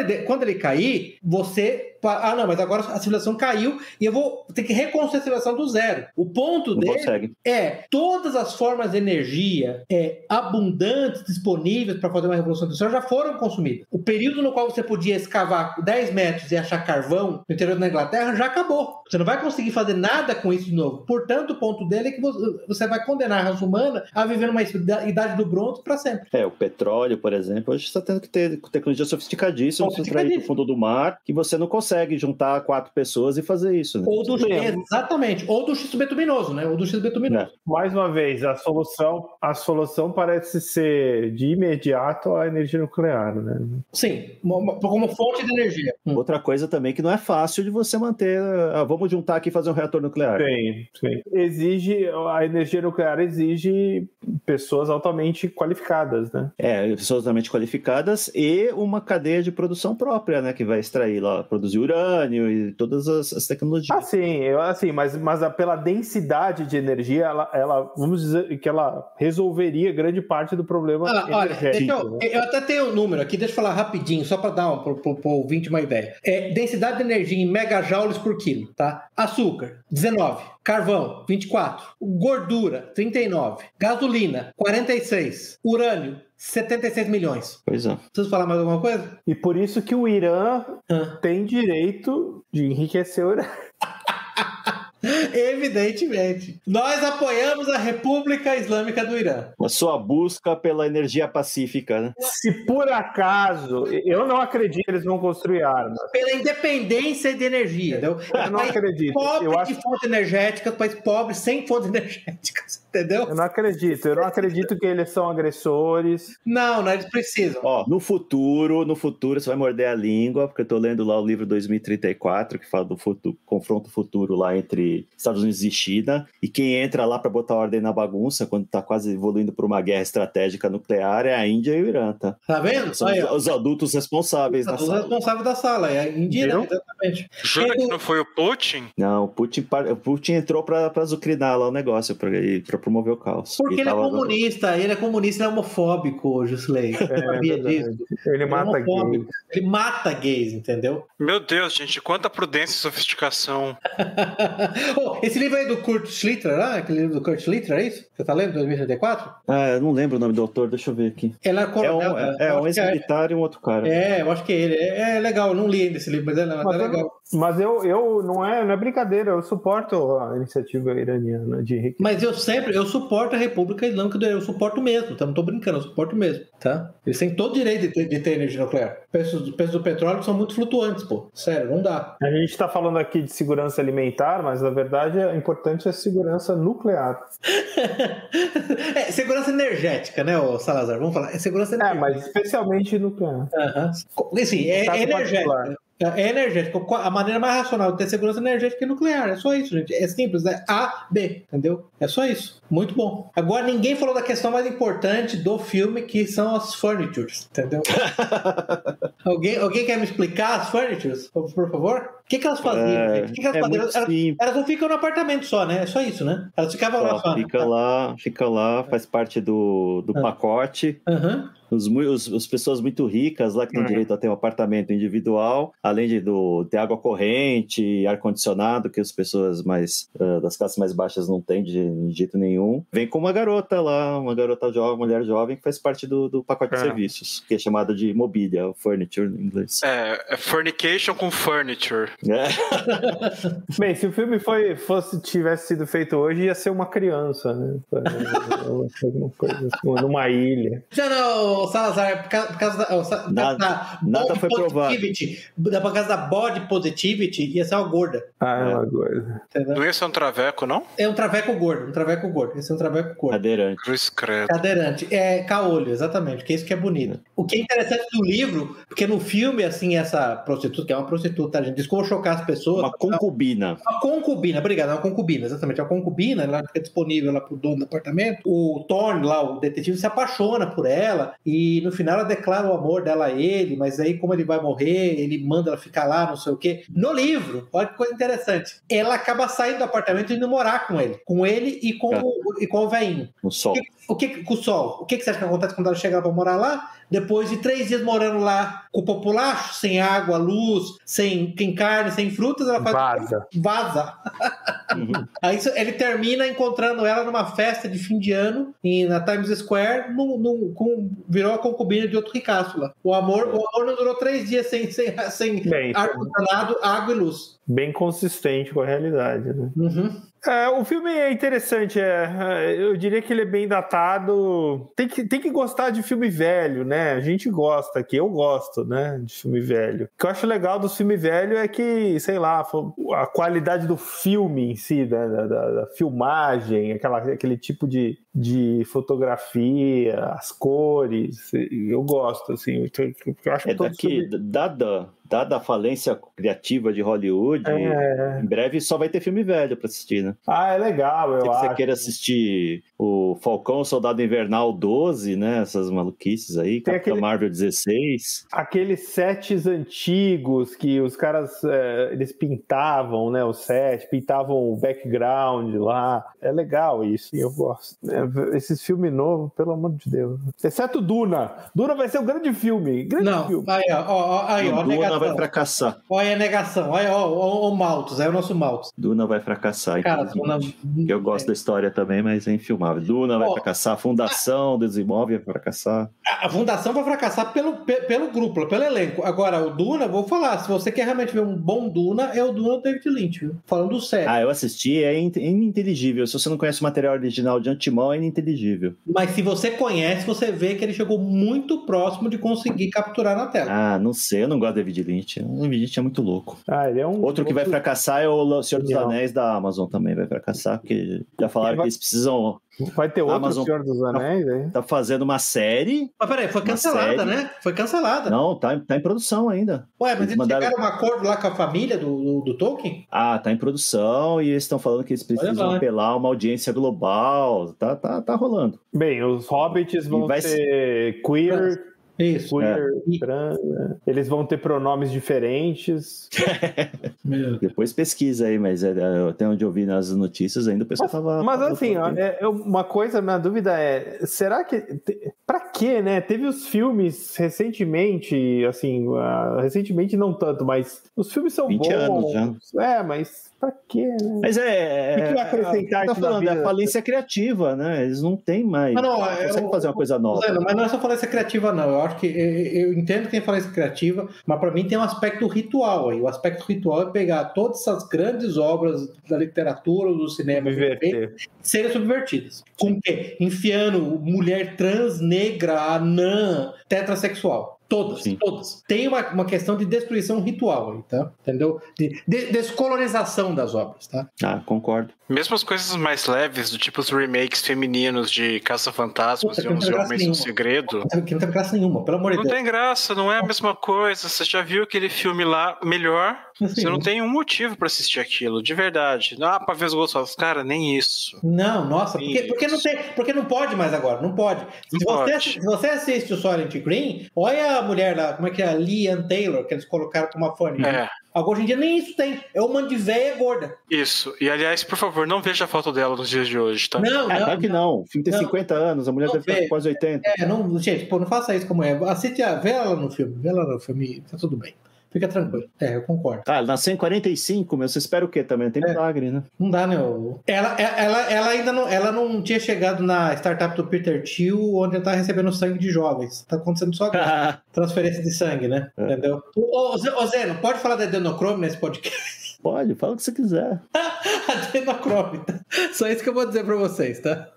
ele cair, você... Ah, não, mas agora a civilização caiu e eu vou ter que reconstruir a civilização do zero. O ponto dele é todas as formas de energia abundantes, disponíveis para fazer uma revolução industrial já foram consumidas. O período no qual você podia escavar 10 metros e achar carvão no interior da Inglaterra já acabou. Você não vai conseguir fazer nada com isso de novo. Portanto, o ponto dele é que você vai condenar a raça humana a viver numa idade do bronze para sempre. O petróleo, por exemplo, hoje você está tendo que ter tecnologia sofisticadíssima para extrair do fundo do mar, que você não consegue juntar 4 pessoas e fazer isso. Né? Exatamente. Ou do xisto betuminoso, né? Ou do xisto betuminoso. Mais uma vez, a solução parece ser de imediato a energia nuclear, né? Sim, como fonte de energia. Outra coisa também que não é fácil de você manter. Vamos juntar aqui e fazer um reator nuclear. Sim. A energia nuclear exige pessoas altamente qualificadas, né? Pessoas altamente qualificadas e uma cadeia de produção própria, né? Que vai extrair lá, produzir urânio e todas as tecnologias. Mas pela densidade de energia, ela vamos dizer que ela resolveria grande parte do problema energético. Olha, eu até tenho um número aqui, deixa eu falar rapidinho, só para dar pro ouvinte uma ideia. Densidade de energia em megajoules por quilo, tá? Açúcar, 19. Carvão, 24. Gordura, 39. Gasolina, 46. Urânio, 76 milhões. Pois é. Preciso falar mais alguma coisa? E por isso que o Irã tem direito de enriquecer o urânio. Evidentemente. Nós apoiamos a República Islâmica do Irã. A sua busca pela energia pacífica, né? Se por acaso, eu não acredito que eles vão construir armas. Pela independência de energia, entendeu? Eu não acredito. Pobre de fontes energéticas, país pobre sem fontes energéticas, entendeu? Eu não acredito que eles são agressores. Não, eles precisam. No futuro, você vai morder a língua, porque eu tô lendo lá o livro 2034, que fala do confronto futuro lá entre Estados Unidos e China, e quem entra lá para botar ordem na bagunça, quando tá quase evoluindo para uma guerra estratégica nuclear, é a Índia e o Irã, tá? Tá vendo? São os adultos responsáveis da sala. Os responsáveis da sala, é a Índia, exatamente. Jura que não foi o Putin? Não, o Putin entrou para azucrinar lá o negócio, para promover o caos. Porque ele é comunista, ele é homofóbico, Jusilei. Ele mata gays. Ele mata gays, entendeu? Meu Deus, gente, quanta prudência e sofisticação. Esse livro aí do Kurt Schlitter, aquele livro do Kurt Schlitter, é isso? Você tá lendo, 2034? Eu não lembro o nome do autor, deixa eu ver aqui. Ele é coronel. Um ex-militar e um outro cara. Eu acho que é ele. É legal, eu não li ainda esse livro, mas é legal. Mas eu não é brincadeira, eu suporto a iniciativa iraniana de enriquecer. Mas eu suporto a República Islâmica do Irã, eu suporto mesmo, tá? Não tô brincando, eu suporto mesmo, tá? Eles têm todo o direito de ter energia nuclear. Preços do petróleo são muito flutuantes, pô. Sério, não dá. A gente tá falando aqui de segurança alimentar, mas na verdade o importante é a segurança nuclear. Segurança energética, né, Salazar? Vamos falar. É segurança energética. Mas especialmente nuclear. Assim, é energética. É energético. A maneira mais racional de ter segurança energética é nuclear. É só isso, gente. É simples. É A, B. Entendeu? É só isso. Muito bom. Agora, ninguém falou da questão mais importante do filme, que são as furnitures. Entendeu? Alguém quer me explicar as furnitures? Por favor? que elas faziam, gente? O que elas faziam? Elas não ficam no apartamento só, né? É só isso, né? Elas ficavam lá só. Fica lá, faz parte do pacote. As pessoas muito ricas lá que têm direito a ter um apartamento individual, além de ter água corrente, ar-condicionado, que as pessoas das classes mais baixas não têm de jeito nenhum. Vem com uma garota lá, uma mulher jovem, que faz parte do pacote de serviços, que é chamada de mobília, furniture em inglês. É fornication com furniture. Bem, se o filme tivesse sido feito hoje, ia ser uma criança, né? Alguma coisa assim, numa ilha. Não, Salazar, por causa da nada foi provado. Por causa da body positivity, ia ser uma gorda. É uma gorda. Entendeu? Não ia ser um traveco, não? É um traveco gordo. Esse é um traveco gordo. Cadeirante. Cruz credo. Cadeirante. É caolho, exatamente, que é isso que é bonito. O que é interessante do livro, porque no filme, assim, essa prostituta, que é uma prostituta, gente, desculpa chocar as pessoas. Uma concubina. Uma concubina, obrigado, uma concubina, exatamente. A concubina, ela fica disponível lá pro dono do apartamento. O Thorne, lá, o detetive, se apaixona por ela e no final ela declara o amor dela a ele, mas aí como ele vai morrer, ele manda ela ficar lá, não sei o quê. No livro, olha que coisa interessante, ela acaba saindo do apartamento e indo morar com ele e com o velhinho. O Sol. Com o Sol. O que você acha que acontece quando ela chega lá pra morar lá? Depois de 3 dias morando lá com o populacho, sem água, luz, sem carne, sem frutas, ela faz... Vaza. Aí ele termina encontrando ela numa festa de fim de ano na Times Square, virou a concubina de outro ricaço lá. O amor não durou 3 dias sem ar-condicionado, água e luz. Bem consistente com a realidade, né? O filme é interessante, eu diria que ele é bem datado. Tem que gostar de filme velho, né? A gente gosta aqui, eu gosto, né, de filme velho. O que eu acho legal do filme velho é que, sei lá, a qualidade do filme em si, da filmagem, aquele tipo de fotografia, as cores, eu gosto, assim. Eu acho dada a falência criativa de Hollywood, em breve só vai ter filme velho pra assistir, né? É legal, eu acho. Se você queira assistir o Falcão, Soldado Invernal 12, né? Essas maluquices aí, Capitão Marvel 16. Aqueles sets antigos que os caras, eles pintavam, né? O set, pintavam o background lá. É legal isso, eu gosto. Esses filmes novos, pelo amor de Deus. Exceto Duna. Duna vai ser um grande filme. Filme. Aí, ó, Duna vai fracassar. Olha a negação. Olha, o Malthus, é o nosso Malthus. Duna vai fracassar. Cara, Duna... Eu gosto da história também, mas é infilmável. Duna vai fracassar, a Fundação dos Imóveis vai fracassar. A Fundação vai fracassar pelo grupo, pelo elenco. Agora, o Duna, vou falar, se você quer realmente ver um bom Duna, é o Duna do David Lynch, viu? Falando sério. Eu assisti, é ininteligível. Se você não conhece o material original de antemão, é ininteligível. Mas se você conhece, você vê que ele chegou muito próximo de conseguir capturar na tela. Não sei, eu não gosto do David Lynch. O David Lynch é muito louco. Ele é Outro que vai fracassar é o Senhor dos Anéis da Amazon também vai fracassar, porque já falaram que eles precisam... Vai ter outro Amazon Senhor dos Anéis, hein? Tá fazendo uma série. Mas peraí, foi cancelada, né? Foi cancelada. Não, tá em produção ainda. Ué, mas eles chegaram a um acordo lá com a família do Tolkien? Tá em produção e eles estão falando que eles precisam apelar uma audiência global. Tá rolando. Bem, os Hobbits vão ser queer... Isso. Trans, eles vão ter pronomes diferentes. Depois pesquisa aí, mas até onde eu vi nas notícias ainda o pessoal tava... Mas assim, uma coisa, minha dúvida é, será que... Pra quê, né? Teve os filmes recentemente, assim, recentemente não tanto, mas os filmes são 20 bons. Anos já. Mas... Pra quê, né? Mas o que vai acrescentar isso na vida? É a falência criativa, né? Eles não têm mais. Não conseguem fazer uma coisa nova. Mas não é só falência criativa, não. Eu acho que eu entendo que tem falência criativa, mas pra mim tem um aspecto ritual aí. O aspecto ritual é pegar todas essas grandes obras da literatura ou do cinema e serem subvertidas. Com o quê? Enfiando mulher trans, negra, anã, tetrasexual. Todas. Tem uma questão de destruição ritual aí, tá? Entendeu? De descolonização das obras, tá? Concordo. Mesmo as coisas mais leves, do tipo os remakes femininos de Caça-Fantasmas e Os Homens no Segredo. Que não tem graça nenhuma, pelo amor de Deus. Não tem graça, não é a mesma coisa. Você já viu aquele filme lá melhor? Você não tem um motivo pra assistir aquilo, de verdade. Pra ver os gostos. Cara, nem isso. Não, nossa, porque não tem, porque não pode mais agora, não pode. Se você assiste o Silent Green, olha a mulher lá, como é que é? A Liam Taylor, que eles colocaram como uma fã. Agora, hoje em dia nem isso tem. É uma de véia gorda. Isso. E, aliás, por favor, não veja a foto dela nos dias de hoje, tá? Não, claro que não. O filme tem 50 anos, a mulher deve estar com quase 80. Gente, não faça isso como é. Assiste, vê ela no filme, tá tudo bem. Fica tranquilo. Eu concordo. Ela nasceu em 45, você espera o quê também? Tem milagre, né? Não dá, né? Ela ainda não tinha chegado na startup do Peter Thiel, onde ela tá recebendo sangue de jovens. Tá acontecendo só agora. Transferência de sangue, né? Entendeu? Ô, Zeno, pode falar da adenocrome nesse podcast? Pode, fala o que você quiser. Adenocrome, tá? Só isso que eu vou dizer pra vocês, tá?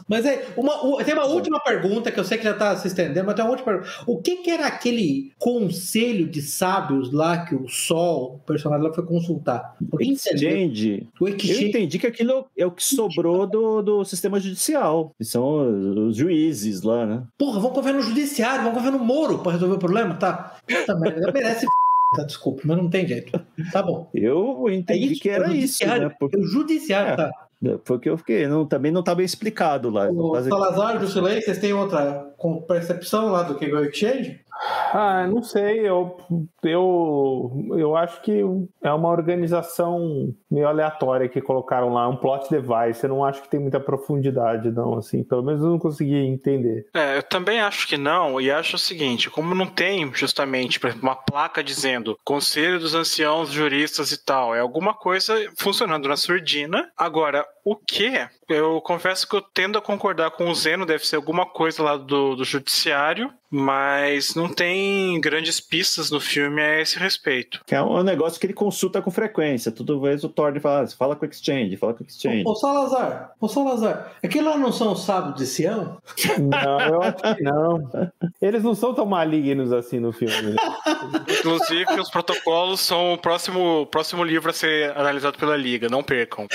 Mas tem uma última pergunta, que eu sei que já tá se estendendo, mas tem uma última pergunta. O que era aquele conselho de sábios lá que o Sol, o personagem lá, foi consultar? O Exchange. Eu entendi que aquilo é o que sobrou do sistema judicial, que são os juízes lá, né? Porra, vamos confiar no judiciário, vamos confiar no Moro pra resolver o problema, tá? Puta merda, merece tá, desculpa, mas não tem jeito. Tá bom. Eu entendi que era isso, né? Porque o judiciário, tá? Porque eu fiquei, também não tá bem explicado lá. O Salazar do Silêncio, vocês têm outra percepção lá do que é o Exchange? Não sei, eu acho que é uma organização meio aleatória que colocaram lá, um plot device. Eu não acho que tem muita profundidade, não, assim, pelo menos eu não consegui entender. Eu também acho que não, e acho o seguinte, como não tem justamente, por exemplo, uma placa dizendo Conselho dos Anciãos Juristas e tal, é alguma coisa funcionando na surdina. Agora, o que? Eu confesso que eu tendo a concordar com o Zeno, deve ser alguma coisa lá do judiciário, mas não tem grandes pistas no filme a esse respeito. Que é um negócio que ele consulta com frequência. Toda vez o Thor fala com o Exchange, Ô Salazar, aquilo lá não são os sábios de Sião? Não, eu acho que não. Eles não são tão malignos assim no filme. Né? Inclusive, os protocolos são o próximo livro a ser analisado pela Liga, não percam.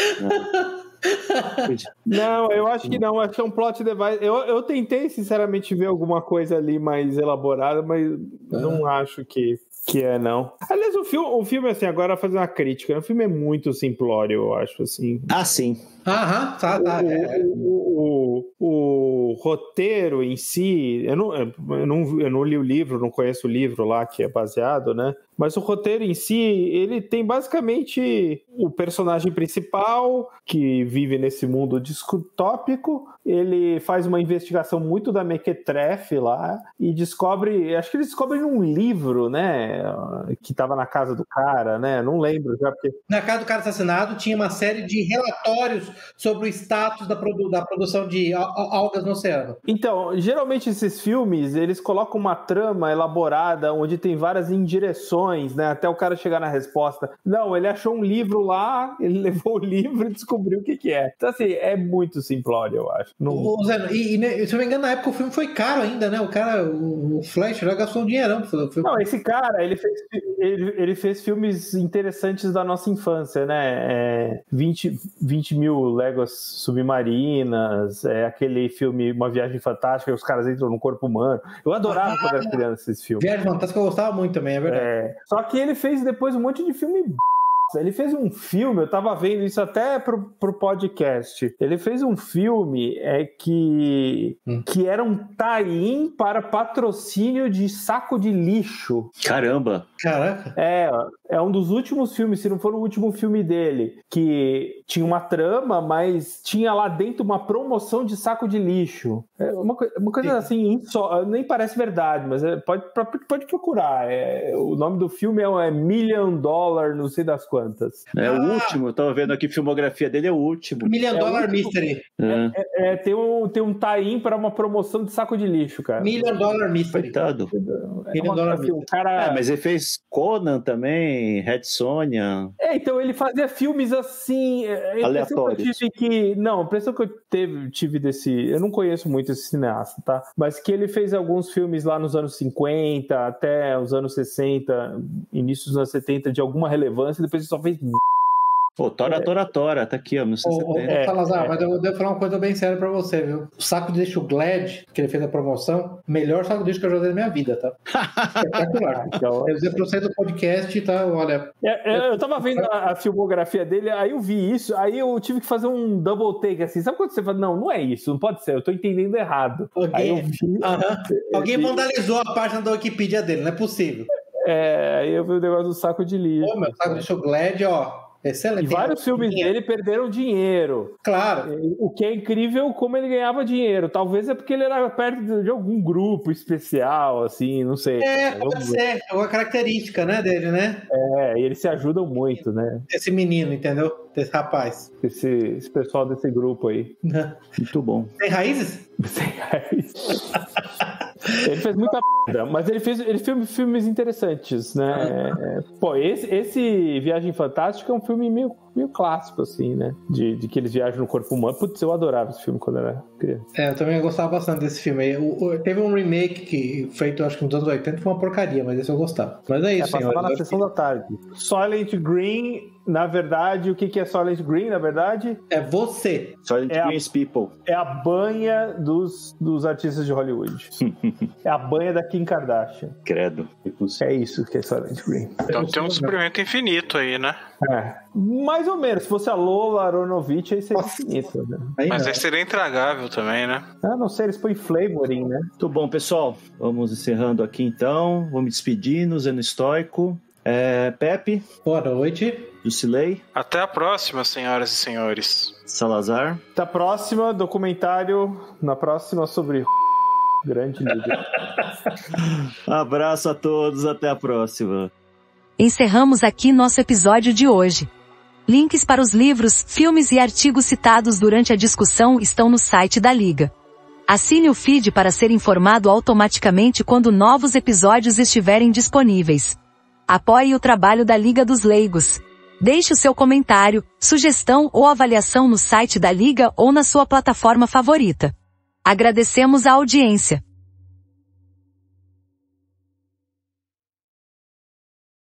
Não, eu acho que não. Acho que é um plot device. Eu tentei, sinceramente, ver alguma coisa ali mais elaborada, mas não acho que é, não. Aliás, o filme, assim, agora fazer uma crítica, o filme é muito simplório, eu acho, assim. Sim. Aham, tá. O roteiro em si, eu não li o livro, não conheço o livro lá que é baseado, né? Mas o roteiro em si, ele tem basicamente o personagem principal que vive nesse mundo distópico. Ele faz uma investigação muito da mequetrefe lá e acho que ele descobre num livro, né? Que estava na casa do cara, né? Não lembro já porque... Na casa do cara assassinado tinha uma série de relatórios sobre o status da produção de algas no oceano. Então, geralmente esses filmes, eles colocam uma trama elaborada onde tem várias indireções, né? Até o cara chegar na resposta. Não, ele achou um livro lá, ele levou o livro e descobriu o que é. Então, assim, é muito simplório, eu acho. Não... Zé, se eu não me engano, na época o filme foi caro ainda, né? O Flash já gastou um dinheirão pro filme. Não, esse cara, ele fez filmes interessantes da nossa infância, né? 20 mil léguas submarinas, aquele filme Uma Viagem Fantástica, os caras entram no corpo humano. Eu adorava quando era criança esse filme. Viagem Fantástica eu gostava muito também, é verdade. Só que ele fez depois um monte de filme. Ele fez um filme, eu tava vendo isso até pro podcast. Ele fez um filme que era um tie-in para patrocínio de saco de lixo. Caramba! Caraca! É um dos últimos filmes, se não for o último filme dele, que tinha uma trama, mas tinha lá dentro uma promoção de saco de lixo. É uma coisa assim, nem parece verdade, mas pode procurar. O nome do filme é $1 Million, não sei das quantas. É o último, eu tava vendo aqui a filmografia dele, é o último. $1 Million Mystery. Tem um tie-in para uma promoção de saco de lixo, cara. $1 Million Mystery. Coitado. Mas ele fez Conan também, Red Sonja. Então ele fazia filmes assim, aleatórios. A impressão que eu tive desse, eu não conheço muito esse cineasta, tá? Mas que ele fez alguns filmes lá nos anos 50 até os anos 60, início dos anos 70 de alguma relevância, depois ele só fez Tora, tá aqui, ó, 1970. Salazar, mas eu devo falar uma coisa bem séria pra você, viu? O saco de lixo Glad, que ele fez a promoção, melhor saco de lixo que eu já usei na minha vida, tá? Espetacular. Eu usei pra você do podcast, tá? Olha... eu tava vendo a filmografia dele, aí eu vi isso, aí eu tive que fazer um double take, assim, sabe quando você fala, não é isso, não pode ser, eu tô entendendo errado. Aí eu vi... Alguém vandalizou a página da Wikipedia dele, não é possível. Aí eu vi o negócio do saco de lixo. Pô, meu saco de lixo Glad, ó. Excelente. E vários filmes dele perderam dinheiro. Claro. O que é incrível como ele ganhava dinheiro. Talvez é porque ele era perto de algum grupo especial, assim, não sei. Pode ser. É uma característica, né, dele, né? E eles se ajudam muito, né? Esse menino, entendeu? Esse rapaz. Esse pessoal desse grupo aí. Muito bom. Tem raízes? Sem raízes. Ele fez muita merda, mas ele fez filmes interessantes, né? Pô, esse Viagem Fantástica é um filme meio clássico, assim, né? De que eles viajam no corpo humano. Putz, eu adorava esse filme quando era criança. Eu também gostava bastante desse filme aí. Teve um remake que feito, acho que nos anos 80, foi uma porcaria, mas esse eu gostava. Mas é isso, passava na sessão da tarde. Silent Green, na verdade, o que é Silent Green, na verdade? É você. Silent Green's People. É a banha dos artistas de Hollywood. É a banha da Kim Kardashian. Credo. É isso que é Silent Green. Então tem um suprimento infinito aí, né? Mais ou menos. Se fosse a Lola Aronovich, aí seria infinito, né? Mas aí seria intragável também, né? Não sei, eles põem flavoring, né? Muito bom, pessoal. Vamos encerrando aqui, então. Vou me despedindo, Zeno Estoico. Pepe. Boa noite. Jusilei. Até a próxima, senhoras e senhores. Salazar. Até a próxima, documentário na próxima sobre grande líder. Abraço a todos, até a próxima. Encerramos aqui nosso episódio de hoje. Links para os livros, filmes e artigos citados durante a discussão estão no site da Liga. Assine o feed para ser informado automaticamente quando novos episódios estiverem disponíveis. Apoie o trabalho da Liga dos Leigos. Deixe o seu comentário, sugestão ou avaliação no site da Liga ou na sua plataforma favorita. Agradecemos a audiência.